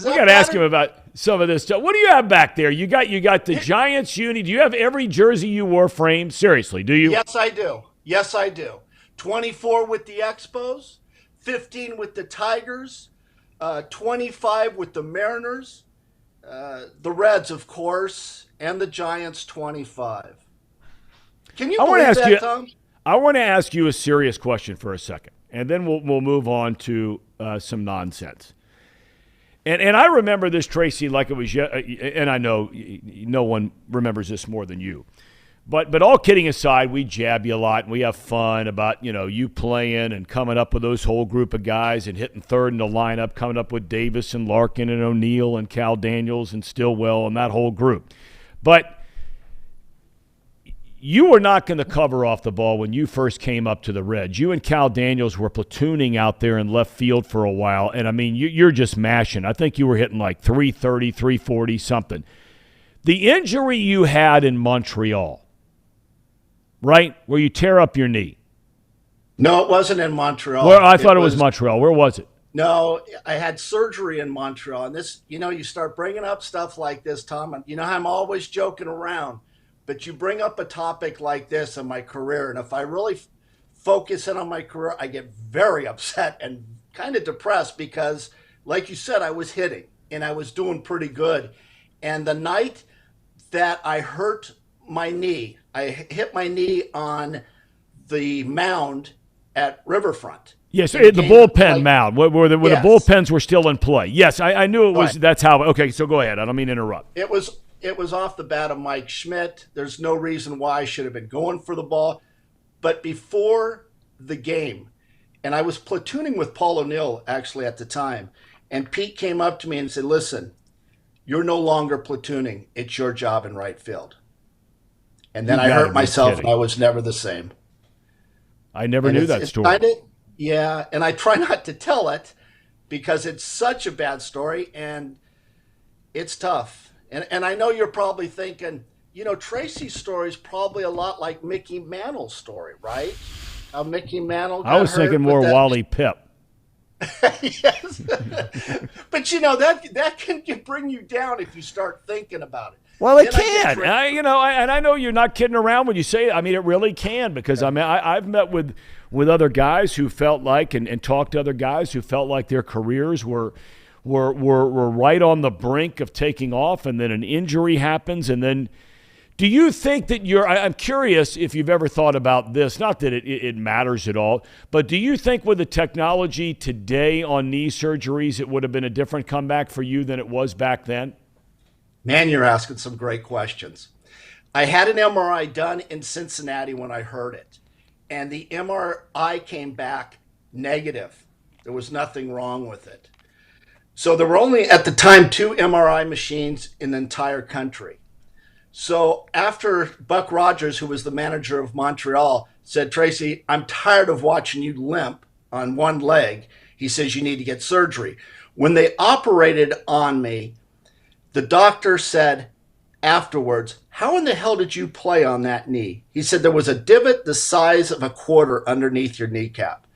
S3: got to ask him about some of this stuff. What do you have back there? You got the Giants uni. Do you have every jersey you wore framed? Seriously, do you?
S14: Yes, I do. Yes, I do. 24 with the Expos, 15 with the Tigers, 25 with the Mariners, the Reds, of course, and the Giants 25. Can you believe that, Thom?
S3: I want to ask you a serious question for a second, and then we'll move on to some nonsense. And I remember this, Tracy, like it was, and I know no one remembers this more than you. But all kidding aside, we jab you a lot, and we have fun about, you playing and coming up with those whole group of guys and hitting third in the lineup, coming up with Davis and Larkin and O'Neill and Cal Daniels and Stillwell and that whole group. But you were not going to cover off the ball when you first came up to the Reds. You and Cal Daniels were platooning out there in left field for a while, and, I mean, you're just mashing. I think you were hitting like 330, 340, something. The injury you had in Montreal, right, where you tear up your knee.
S14: No, it wasn't in Montreal.
S3: Well, I thought it was Montreal. Where was it?
S14: No, I had surgery in Montreal. And this, you start bringing up stuff like this, Thom. And you know how I'm always joking around. But you bring up a topic like this in my career, and if I really focus in on my career, I get very upset and kind of depressed because, like you said, I was hitting, and I was doing pretty good. And the night that I hurt my knee, I hit my knee on the mound at Riverfront.
S3: Yes, the bullpen mound, where the bullpens were still in play. Yes, I knew it was. Right. That's how. Okay, so go ahead. I don't mean to interrupt.
S14: It was off the bat of Mike Schmidt. There's no reason why I should have been going for the ball. But before the game, and I was platooning with Paul O'Neill actually at the time, and Pete came up to me and said, listen, you're no longer platooning. It's your job in right field. And then I hurt myself, and I was never the same.
S3: I never knew that story.
S14: Yeah, and I try not to tell it because it's such a bad story, and it's tough. And I know you're probably thinking, Tracy's story is probably a lot like Mickey Mantle's story, right? How Mickey Mantle got
S3: I was thinking more Wally Pipp.
S14: Yes. But, that can bring you down if you start thinking about it.
S3: Well, it can. And I know you're not kidding around when you say it. I mean, it really can because, I mean, I've met with other guys who felt like and talked to other guys who felt like their careers were right on the brink of taking off, and then an injury happens, and then Do you think that I'm curious if you've ever thought about this, not that it matters at all, but do you think with the technology today on knee surgeries, it would have been a different comeback for you than it was back then?
S14: Man, you're asking some great questions. I had an MRI done in Cincinnati when I heard it, and the MRI came back negative. There was nothing wrong with it. So there were only, at the time, 2 MRI machines in the entire country. So after Buck Rogers, who was the manager of Montreal, said, Tracy, I'm tired of watching you limp on one leg. He says, you need to get surgery. When they operated on me, the doctor said afterwards, how in the hell did you play on that knee? He said there was a divot the size of a quarter underneath your kneecap.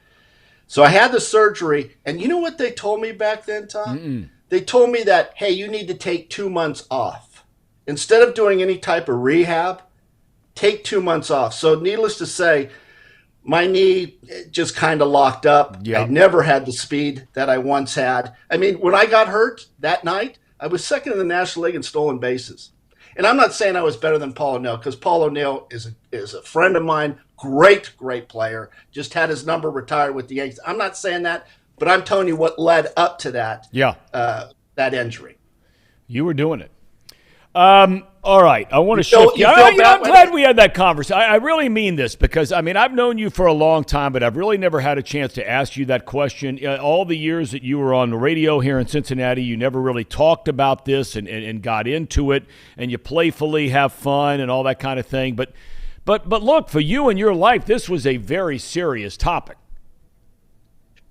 S14: So I had the surgery, and you know what they told me back then, Tom?
S3: Mm-mm.
S14: They told me that, hey, you need to take 2 months off. Instead of doing any type of rehab, take 2 months off. So needless to say, my knee just kind of locked up.
S3: Yep.
S14: I never had the speed that I once had. I mean, when I got hurt that night, I was second in the National League in stolen bases. And I'm not saying I was better than Paul O'Neill, because Paul O'Neill is a friend of mine, great player, just had his number retired with the Yankees. I'm not saying that, but I'm telling you what led up to that, that injury.
S3: You were doing it. All right. I want to shift.
S14: I'm
S3: glad we had that conversation. I really mean this because, I mean, I've known you for a long time, but I've really never had a chance to ask you that question. All the years that you were on the radio here in Cincinnati, you never really talked about this and got into it, and you playfully have fun and all that kind of thing. But look, for you and your life, this was a very serious topic.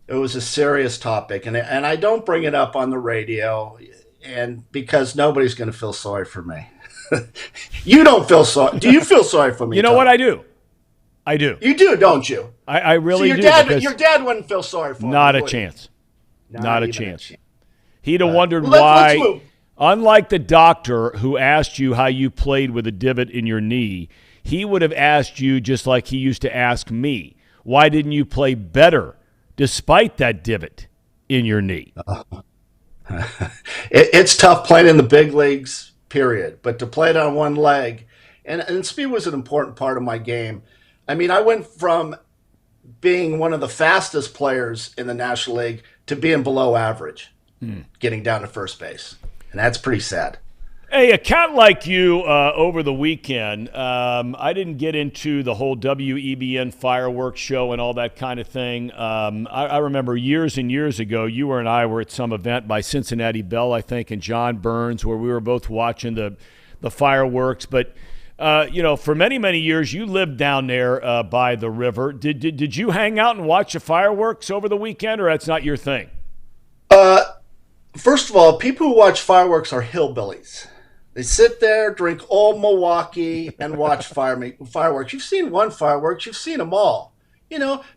S14: It was a serious topic, and I don't bring it up on the radio, and because nobody's going to feel sorry for me. You don't feel sorry. Do you feel sorry for me?
S3: You know
S14: Tom?
S3: what? I do. You
S14: do, don't you?
S3: I really
S14: so
S3: do.
S14: Your dad wouldn't feel sorry for me.
S3: Not a chance. Not a chance. He'd have wondered
S14: let's
S3: why,
S14: move.
S3: unlike the doctor who asked you how you played with a divot in your knee, he would have asked you just like he used to ask me, why didn't you play better despite that divot in your knee?
S14: It's tough playing in the big leagues, period. But to play it on one leg, and speed was an important part of my game. I mean, I went from being one of the fastest players in the National League to being below average, getting down to first base. And that's pretty sad.
S3: Hey, a cat like you over the weekend, I didn't get into the whole WEBN fireworks show and all that kind of thing. I remember years and years ago, you and I were at some event by Cincinnati Bell, I think, and John Burns, where we were both watching the fireworks. But, for many, many years, you lived down there by the river. Did you hang out and watch the fireworks over the weekend, or that's not your thing?
S14: First of all, people who watch fireworks are hillbillies. They sit there, drink Old Milwaukee, and watch fireworks. You've seen one fireworks. You've seen them all.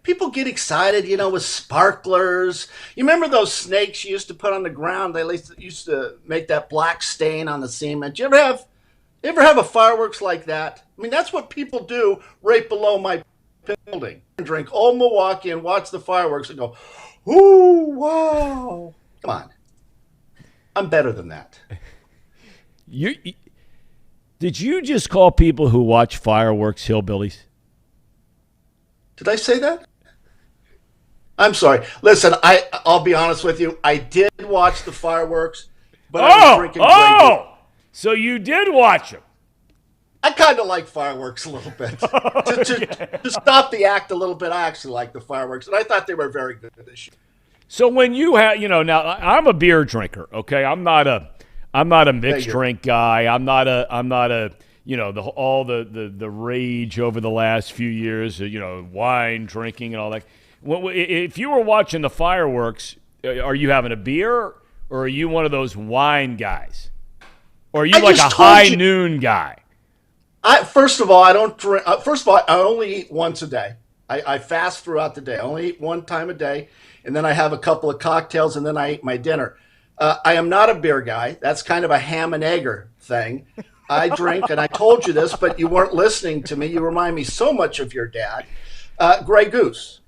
S14: People get excited, with sparklers. You remember those snakes you used to put on the ground? They used to make that black stain on the cement. You ever have a fireworks like that? I mean, that's what people do right below my building. Drink Old Milwaukee and watch the fireworks and go, ooh, wow. Come on. I'm better than that.
S3: Did you just call people who watch fireworks hillbillies?
S14: Did I say that? I'm sorry. Listen, I'll be honest with you. I did watch the fireworks, but I was drinking Grey Goose.
S3: So you did watch them.
S14: I kind of like fireworks a little bit. To stop the act a little bit, I actually like the fireworks, and I thought they were very good this year.
S3: So when you have, now I'm a beer drinker, okay? I'm not a mixed drink guy. I'm not a all the rage over the last few years, wine drinking and all that. If you were watching the fireworks, are you having a beer or are you one of those wine guys? Or are you like a high noon guy?
S14: First of all, I don't drink. First of all, I only eat once a day. I fast throughout the day. I only eat one time a day, and then I have a couple of cocktails, and then I eat my dinner. I am not a beer guy. That's kind of a ham and egger thing. I drink, and I told you this, but you weren't listening to me. You remind me so much of your dad. Grey Goose.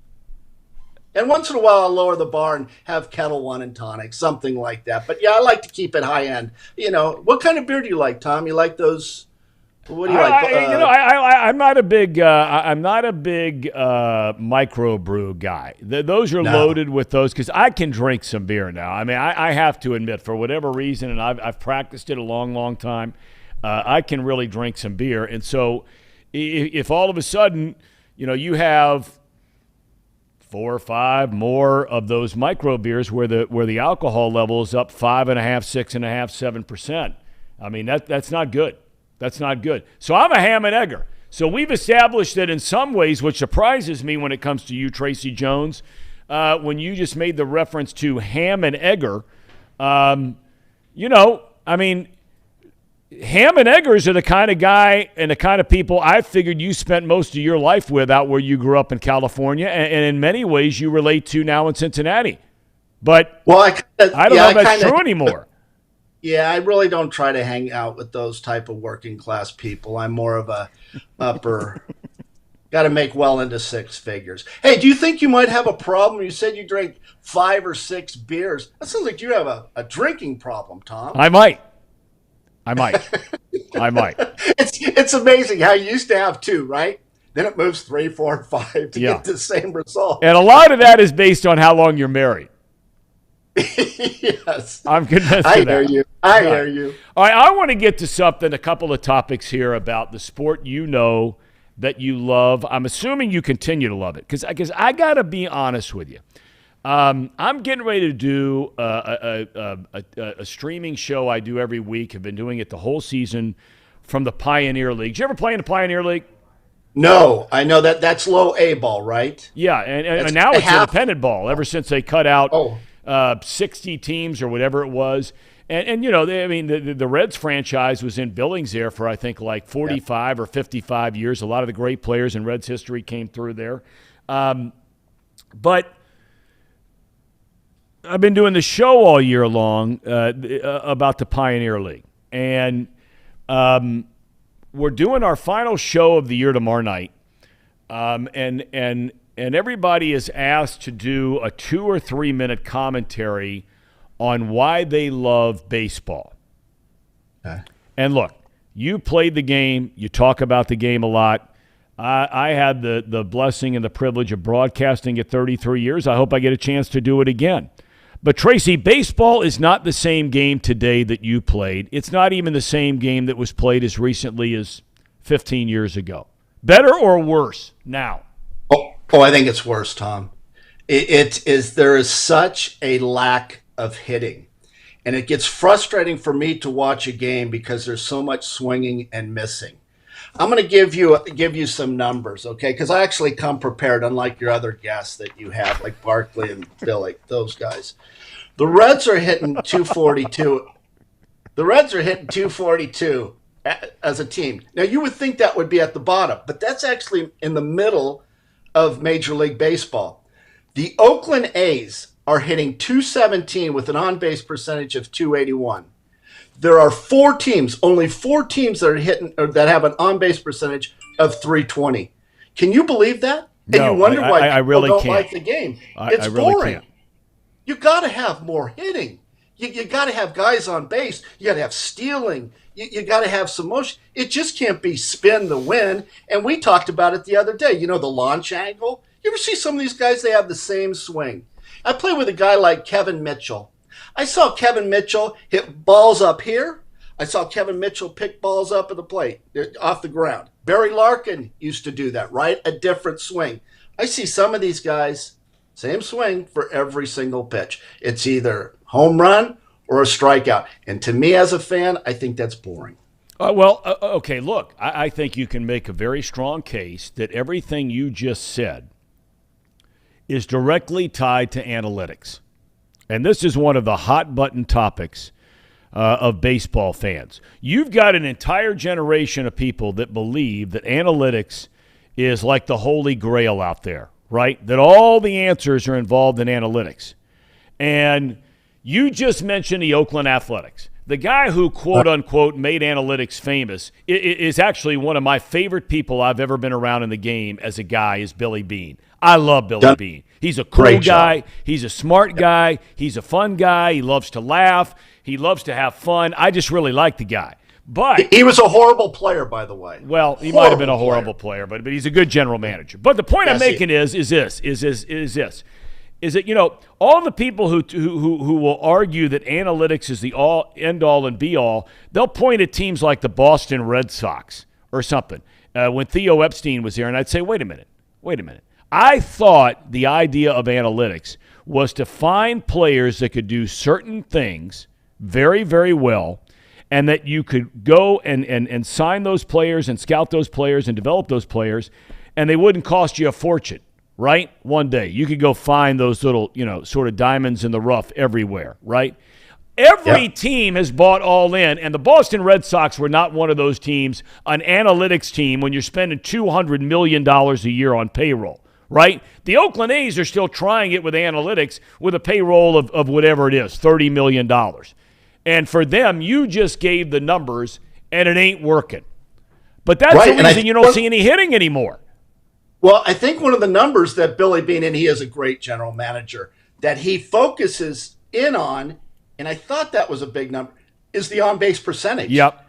S14: And once in a while, I'll lower the bar and have Kettle One and tonic, something like that. But, yeah, I like to keep it high end. What kind of beer do you like, Tom? You like those What do you like?
S3: I'm not a big microbrew guy. Those are loaded with those because I can drink some beer now. I mean, I have to admit, for whatever reason, and I've practiced it a long, long time. I can really drink some beer, and so if all of a sudden, you have 4 or 5 more of those micro beers where the alcohol level is up 5.5%, 6.5%, 7%. I mean, that's not good. That's not good. So I'm a ham and egger. So we've established that in some ways, which surprises me when it comes to you, Tracy Jones, when you just made the reference to ham and egger, I mean, ham and eggers are the kind of guy and the kind of people I figured you spent most of your life with out where you grew up in California, and in many ways you relate to now in Cincinnati. But I don't know if that's true anymore.
S14: Yeah, I really don't try to hang out with those type of working class people. I'm more of a upper, got to make well into 6 figures. Hey, do you think you might have a problem? You said you drink 5 or 6 beers. That sounds like you have a drinking problem, Thom.
S3: I might.
S14: It's amazing how you used to have 2, right? Then it moves 3, 4, 5 to get the same result.
S3: And a lot of that is based on how long you're married.
S14: Yes.
S3: I'm convinced
S14: I
S3: of that.
S14: hear you. I hear you.
S3: All right, I want to get to a couple of topics here about the sport that you love. I'm assuming you continue to love it because I got to be honest with you. I'm getting ready to do a streaming show I do every week. I've been doing it the whole season from the Pioneer League. Did you ever play in the Pioneer League?
S14: No, I know that's low A ball, right?
S3: Yeah, and now it's independent ball ever since they cut out 60 teams or whatever it was. And the Reds franchise was in Billings there for, I think, like 45 or 55 years. A lot of the great players in Reds history came through there. But I've been doing the show all year long about the Pioneer League. And we're doing our final show of the year tomorrow night. And everybody is asked to do a 2 or 3 minute commentary on why they love baseball. Okay. And look, you played the game. You talk about the game a lot. I had the blessing and the privilege of broadcasting it 33 years. I hope I get a chance to do it again. But, Tracy, baseball is not the same game today that you played. It's not even the same game that was played as recently as 15 years ago. Better or worse now?
S14: Oh, I think it's worse, Thom. There is such a lack of hitting. And it gets frustrating for me to watch a game because there's so much swinging and missing. I'm going to give you some numbers, okay? Because I actually come prepared, unlike your other guests that you have, like Barkley and Billy, those guys. The Reds are hitting 242. The Reds are hitting 242 as a team. Now, you would think that would be at the bottom, but that's actually in the middle of Major League Baseball. The Oakland A's are hitting 217 with an on-base percentage of 281. There are only four teams that are hitting or that have an on-base percentage of 320. Can you believe that? And
S3: no,
S14: you wonder why
S3: I
S14: people
S3: really
S14: don't
S3: can't.
S14: like the game. It's
S3: really
S14: boring.
S3: can't.
S14: You got to have more hitting. You got to have guys on base. You got to have stealing. You got to have some motion. It just can't be spin the win. And we talked about it the other day. You know, the launch angle. You ever see some of these guys? They have the same swing. I play with a guy like Kevin Mitchell. I saw Kevin Mitchell hit balls up here. I saw Kevin Mitchell pick balls up at the plate, off the ground. Barry Larkin used to do that, right? A different swing. I see some of these guys, same swing for every single pitch. It's either home run or a strikeout. And to me as a fan, I think that's boring.
S3: Okay, look, I think you can make a very strong case that everything you just said is directly tied to analytics. And this is one of the hot button topics of baseball fans. You've got an entire generation of people that believe that analytics is like the holy grail out there, right? That all the answers are involved in analytics. And you just mentioned the Oakland Athletics. The guy who, quote unquote, made analytics famous is actually one of my favorite people I've ever been around in the game as a guy is Billy Beane. I love Billy Beane. He's a cool guy. He's a smart guy. He's a fun guy. He loves to laugh. He loves to have fun. I just really like the guy. But
S14: he was a horrible player, by the way.
S3: Well, he might have been a horrible player, but he's a good general manager. But the point I'm making is this: that all the people who will argue that analytics is the end all and be all, they'll point at teams like the Boston Red Sox or something. When Theo Epstein was there, and I'd say, wait a minute. I thought the idea of analytics was to find players that could do certain things very, very well, and that you could go and sign those players and scout those players and develop those players, and they wouldn't cost you a fortune, right? One day. You could go find those little, sort of diamonds in the rough everywhere, right? Every team has bought all in, and the Boston Red Sox were not one of those teams, an analytics team when you're spending $200 million a year on payroll, right? The Oakland A's are still trying it with analytics with a payroll of whatever it is, $30 million. And for them, you just gave the numbers, and it ain't working. But that's the reason you don't see any hitting anymore.
S14: Well, I think one of the numbers that Billy Beane, and he is a great general manager, that he focuses in on, and I thought that was a big number, is the on-base percentage.
S3: Yep.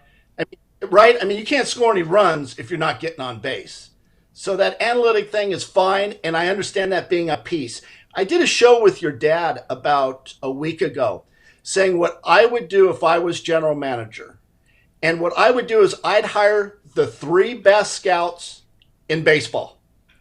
S14: Right? I mean, you can't score any runs if you're not getting on base. So that analytic thing is fine, and I understand that being a piece. I did a show with your dad about a week ago saying what I would do if I was general manager. And what I would do is I'd hire the 3 best scouts in baseball.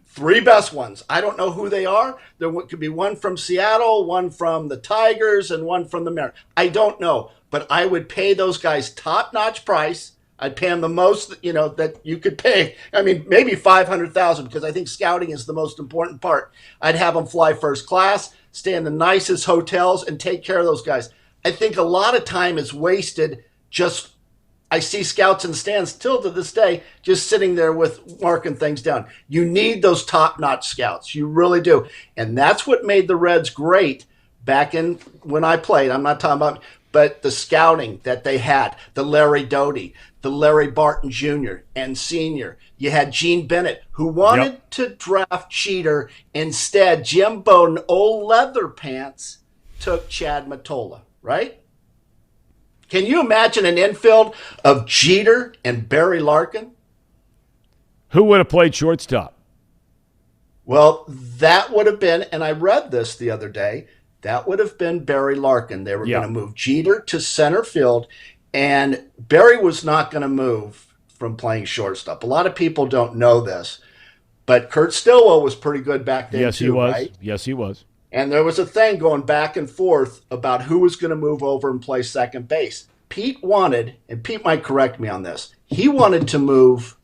S14: 3 best ones. I don't know who they are. There could be one from Seattle, one from the Tigers, and one from the Mariners. I don't know. But I would pay those guys top-notch price. I'd pay them the most, that you could pay. I mean, maybe $500,000, because I think scouting is the most important part. I'd have them fly first class, stay in the nicest hotels, and take care of those guys. I think a lot of time is wasted I see scouts in the stands still to this day just sitting there with marking things down. You need those top-notch scouts. You really do. And that's what made the Reds great back in when I played. I'm not talking about, but the scouting that they had, the Larry Doty, the Larry Barton Jr. and Sr. You had Gene Bennett, who wanted to draft Jeter. Instead, Jim Bowden, old leather pants, took Chad Mottola, right? Can you imagine an infield of Jeter and Barry Larkin?
S3: Who would have played shortstop?
S14: Well, that would have been, and I read this the other day, that would have been Barry Larkin. They were going to move Jeter to center field, and Barry was not going to move from playing shortstop. A lot of people don't know this, but Kurt Stillwell was pretty good back then
S3: Yes, he was.
S14: right?
S3: Yes, he was.
S14: And there was a thing going back and forth about who was going to move over and play second base. Pete wanted, and Pete might correct me on this, he wanted to move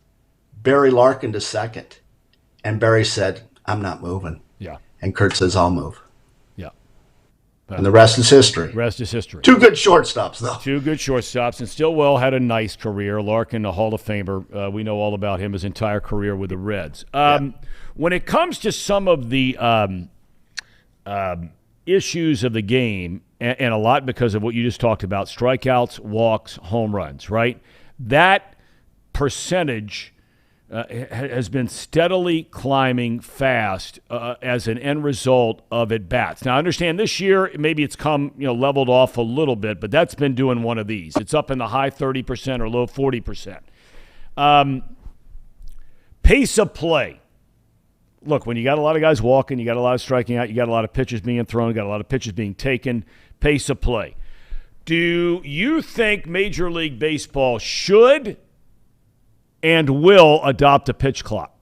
S14: Barry Larkin to second. And Barry said, I'm not moving.
S3: Yeah.
S14: And Kurt says, I'll move.
S3: Yeah.
S14: And the rest is history.
S3: Rest is history.
S14: 2 good shortstops, though.
S3: 2 good shortstops. And Stillwell had a nice career. Larkin, a Hall of Famer. We know all about him, his entire career with the Reds. When it comes to some of the issues of the game, and a lot because of what you just talked about, strikeouts, walks, home runs, right? That percentage has been steadily climbing fast as an end result of at-bats. Now, I understand this year maybe it's come, leveled off a little bit, but that's been doing one of these. It's up in the high 30% or low 40%. Pace of play. Look, when you got a lot of guys walking, you got a lot of striking out, you got a lot of pitches being thrown, you got a lot of pitches being taken, pace of play. Do you think Major League Baseball should and will adopt a pitch clock?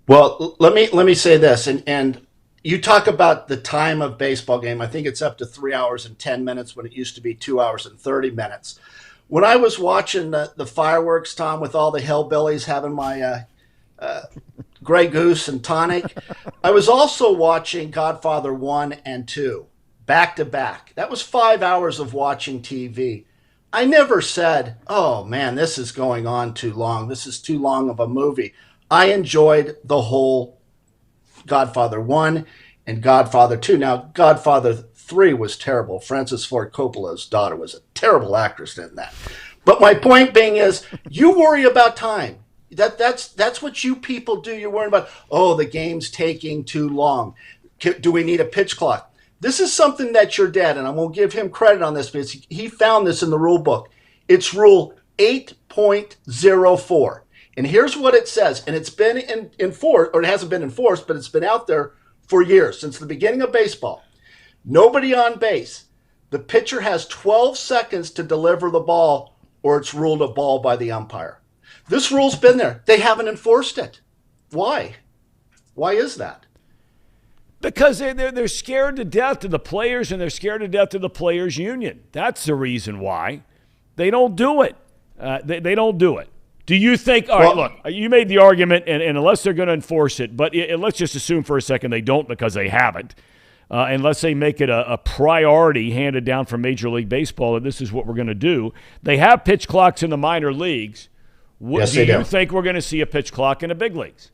S14: Well, let me say this, and you talk about the time of baseball game. I think it's up to 3 hours and 10 minutes when it used to be 2 hours and 30 minutes. When I was watching the fireworks, Tom, with all the hillbillies having my Grey Goose and tonic, I was also watching Godfather 1 and 2 back to back. That was 5 hours of watching TV. I never said, oh man, this is going on too long. This is too long of a movie. I enjoyed the whole Godfather 1 and Godfather 2. Now, Godfather 3 was terrible. Francis Ford Coppola's daughter was a terrible actress in that. But my point being is, you worry about time. That's what you people do. You're worrying about, oh, the game's taking too long. Do we need a pitch clock? This is something that your dad, and I won't give him credit on this because he found this in the rule book. It's Rule 8.04. And here's what it says. And it's been enforced, or it hasn't been enforced, but it's been out there for years, since the beginning of baseball. Nobody on base. The pitcher has 12 seconds to deliver the ball, or it's ruled a ball by the umpire. This rule's been there. They haven't enforced it. Why? Why is that?
S3: Because they're scared to death of the players, and they're scared to death of the players' union. That's the reason why. They don't do it. They don't do it. Do you think – all right, look, you made the argument, and unless they're going to enforce it, but let's just assume for a second they don't because they haven't. Unless they make it a priority handed down from Major League Baseball that this is what we're going to do. They have pitch clocks in the minor leagues.
S14: Yes,
S3: do you think we're going to see a pitch clock in the big leagues?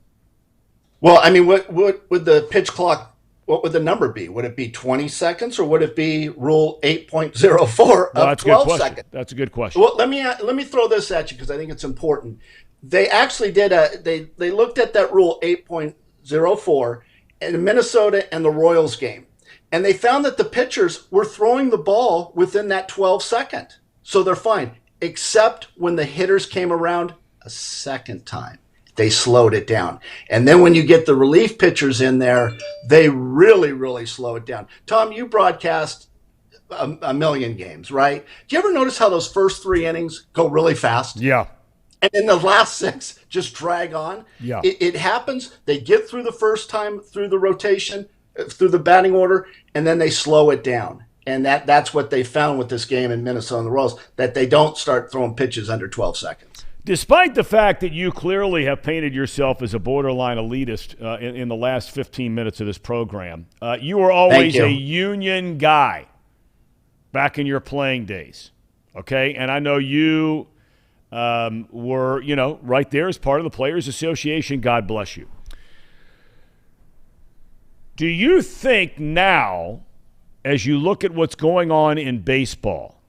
S14: Well, I mean, what would the pitch clock – what would the number be? Would it be 20 seconds, or would it be Rule 8.04 of 12 seconds?
S3: That's a good question.
S14: Well, let me throw this at you because I think it's important. They actually did they looked at that Rule 8.04 in Minnesota and the Royals game, and they found that the pitchers were throwing the ball within that 12 second. So they're fine, except when the hitters came around a second time. They slowed it down. And then when you get the relief pitchers in there, they really, really slow it down. Thom, you broadcast a million games, right? Do you ever notice how those first 3 innings go really fast?
S3: Yeah.
S14: And then the last 6 just drag on?
S3: Yeah.
S14: It happens. They get through the first time through the rotation, through the batting order, and then they slow it down. And that's what they found with this game in Minnesota and the Royals, that they don't start throwing pitches under 12 seconds.
S3: Despite the fact that you clearly have painted yourself as a borderline elitist in the last 15 minutes of this program, you were always a union guy back in your playing days, okay? And I know you were, right there as part of the Players Association. God bless you. Do you think now, as you look at what's going on in baseball,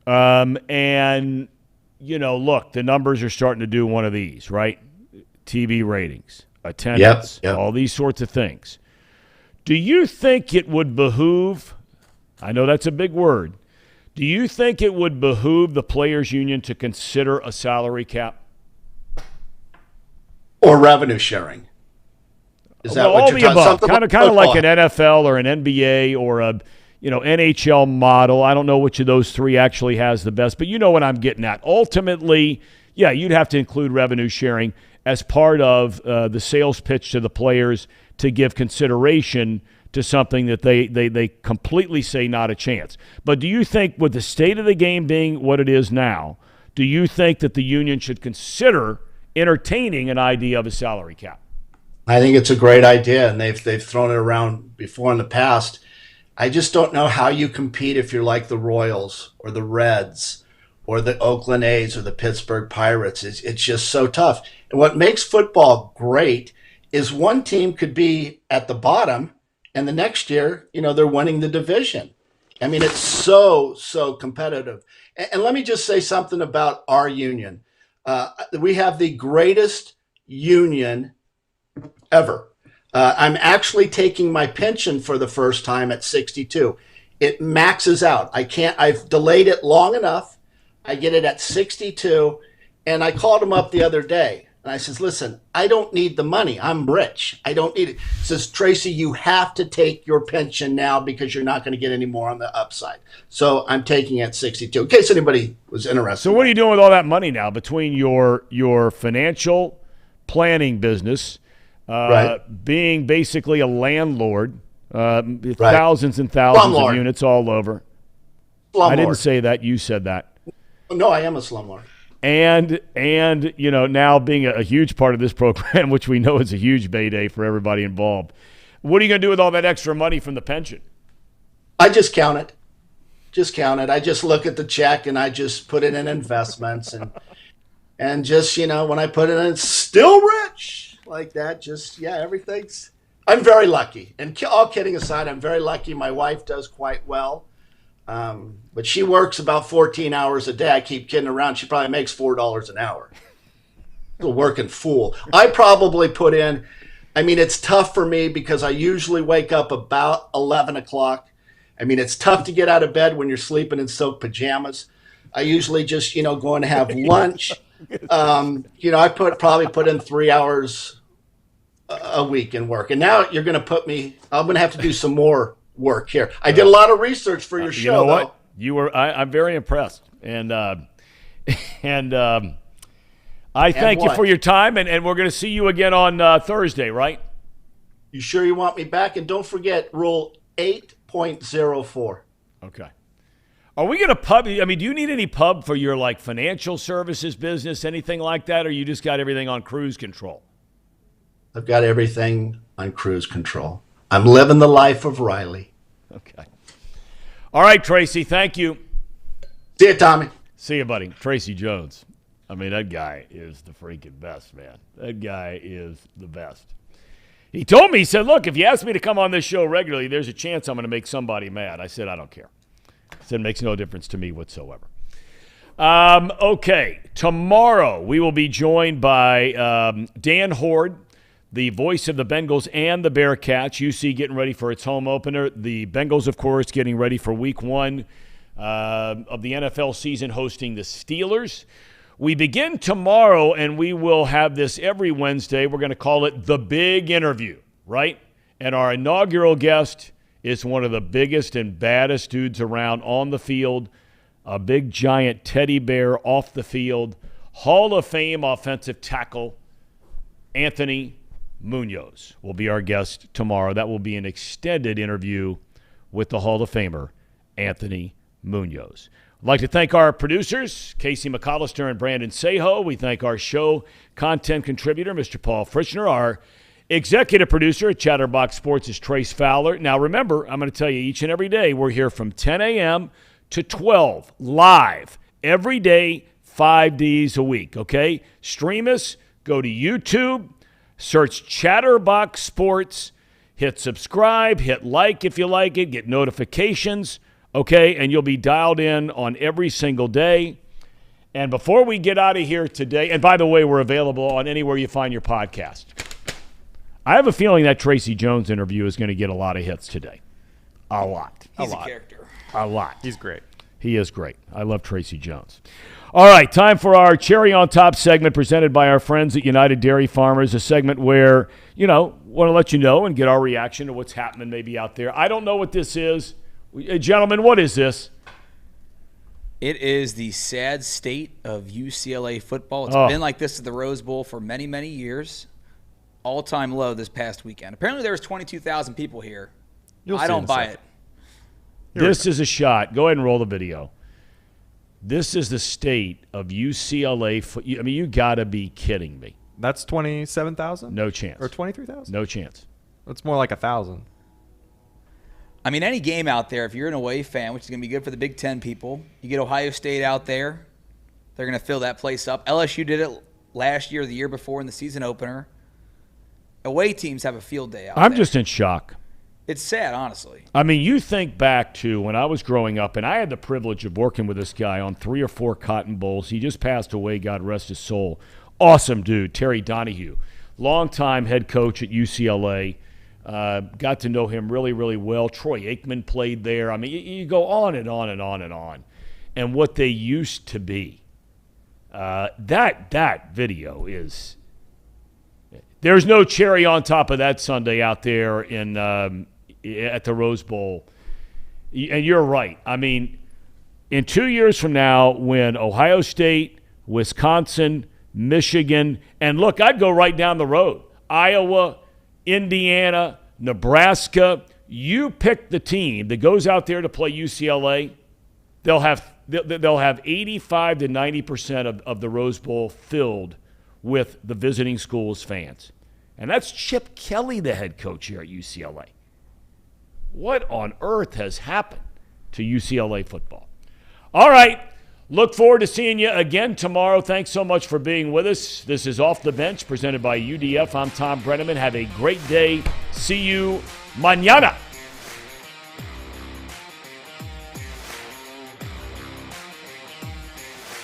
S3: and look, the numbers are starting to do one of these, right? TV ratings, attendance, all these sorts of things. Do you think it would behoove, I know that's a big word, do you think it would behoove the players' union to consider a salary cap?
S14: Or revenue sharing? Is that
S3: all the above, kind of like an NFL or an NBA or a NHL model. I don't know which of those 3 actually has the best, but you know what I'm getting at. Ultimately, yeah, you'd have to include revenue sharing as part of the sales pitch to the players to give consideration to something that they completely say not a chance. But do you think, with the state of the game being what it is now, do you think that the union should consider entertaining an idea of a salary cap?
S14: I think it's a great idea, and they've thrown it around before in the past. I just don't know how you compete if you're like the Royals or the Reds or the Oakland A's or the Pittsburgh Pirates. It's just so tough. And what makes football great is one team could be at the bottom and the next year, they're winning the division. I mean, it's so competitive. And let me just say something about our union. We have the greatest union ever. I'm actually taking my pension for the first time at 62. It maxes out. I've delayed it long enough. I get it at 62. And I called him up the other day and I says, listen, I don't need the money. I'm rich. I don't need it. He says, Tracy, you have to take your pension now because you're not going to get any more on the upside. So I'm taking it at 62 in case anybody was interested.
S3: So what are you doing with all that money now between your financial planning business, being basically a landlord, thousands and thousands of units all over. I didn't say that. You said that.
S14: No, I am a slumlord.
S3: And now being a huge part of this program, which we know is a huge payday for everybody involved. What are you going to do with all that extra money from the pension?
S14: I just count it. I just look at the check and I just put it in investments and just, when I put it in, it's still rich. Like that, everything's. I'm very lucky, and all kidding aside, I'm very lucky. My wife does quite well, but she works about 14 hours a day. I keep kidding around. She probably makes $4 an hour. A working fool. I probably put in. I mean, it's tough for me because I usually wake up about 11 o'clock. I mean, it's tough to get out of bed when you're sleeping in silk pajamas. I usually just, going to have lunch. I probably put in 3 hours a week in work. And now you're going to I'm going to have to do some more work here. I did a lot of research for your show.
S3: You know what?
S14: Though.
S3: I'm very impressed. And I thank you for your time. And we're going to see you again on Thursday, right?
S14: You sure you want me back? And don't forget Rule 8.04.
S3: Okay. Are we going to pub? I mean, do you need any pub for your financial services business, anything like that, or you just got everything on cruise control?
S14: I've got everything on cruise control. I'm living the life of Riley.
S3: Okay. All right, Tracy, thank you.
S14: See you, Tommy.
S3: See you, buddy. Tracy Jones. I mean, that guy is the freaking best, man. That guy is the best. He told me, he said, look, if you ask me to come on this show regularly, there's a chance I'm going to make somebody mad. I said, I don't care. I said, it makes no difference to me whatsoever. Okay, tomorrow we will be joined by Dan Horde, the voice of the Bengals and the Bearcats. UC getting ready for its home opener. The Bengals, of course, getting ready for week 1 of the NFL season, hosting the Steelers. We begin tomorrow, and we will have this every Wednesday. We're going to call it The Big Interview, right? And our inaugural guest is one of the biggest and baddest dudes around on the field, a big, giant teddy bear off the field, Hall of Fame offensive tackle, Anthony Munoz will be our guest tomorrow. That will be an extended interview with the Hall of Famer, Anthony Munoz. I'd like to thank our producers, Casey McAllister and Brandon Seho. We thank our show content contributor, Mr. Paul Frischner. Our executive producer at Chatterbox Sports is Trace Fowler. Now, remember, I'm going to tell you each and every day, we're here from 10 a.m. to 12, live, every day, 5 days a week, okay? Stream us, go to YouTube, search Chatterbox Sports, hit subscribe, hit like if you like it, get notifications, okay? And you'll be dialed in on every single day. And before we get out of here today, and by the way, we're available on anywhere you find your podcast. I have a feeling that Tracy Jones interview is going to get a lot of hits today. A lot.
S8: He's a character.
S3: A lot.
S9: He's great.
S3: He is great. I love Tracy Jones. All right, time for our Cherry on Top segment presented by our friends at United Dairy Farmers, a segment where, want to let you know and get our reaction to what's happening maybe out there. I don't know what this is. Gentlemen, what is this?
S8: It is the sad state of UCLA football. It's been like this at the Rose Bowl for many, many years. All-time low this past weekend. Apparently there was 22,000 people here. I don't buy it.
S3: This is a shot. Go ahead and roll the video. This is the state of UCLA. I mean, you got to be kidding me.
S9: That's 27,000?
S3: No chance.
S9: Or 23,000?
S3: No chance.
S9: That's more like 1,000.
S8: I mean, any game out there, if you're an away fan, which is going to be good for the Big Ten people, you get Ohio State out there, they're going to fill that place up. LSU did it last year, the year before in the season opener. Away teams have a field day out there.
S3: I'm just in shock.
S8: It's sad, honestly.
S3: I mean, you think back to when I was growing up, and I had the privilege of working with this guy on 3 or 4 Cotton Bowls. He just passed away, God rest his soul. Awesome dude, Terry Donahue. Longtime head coach at UCLA. Got to know him really, really well. Troy Aikman played there. I mean, you go on and on and on and on. And what they used to be. That video is – there's no cherry on top of that Sunday out there in at the Rose Bowl. And you're right. I mean, in 2 years from now, when Ohio State, Wisconsin, Michigan, and look, I'd go right down the road. Iowa, Indiana, Nebraska, you pick the team that goes out there to play UCLA, they'll have 85 to 90% of the Rose Bowl filled with the visiting school's fans. And that's Chip Kelly, the head coach here at UCLA. What on earth has happened to UCLA football? All right. Look forward to seeing you again tomorrow. Thanks so much for being with us. This is Off the Bench presented by UDF. I'm Thom Brennaman. Have a great day. See you mañana.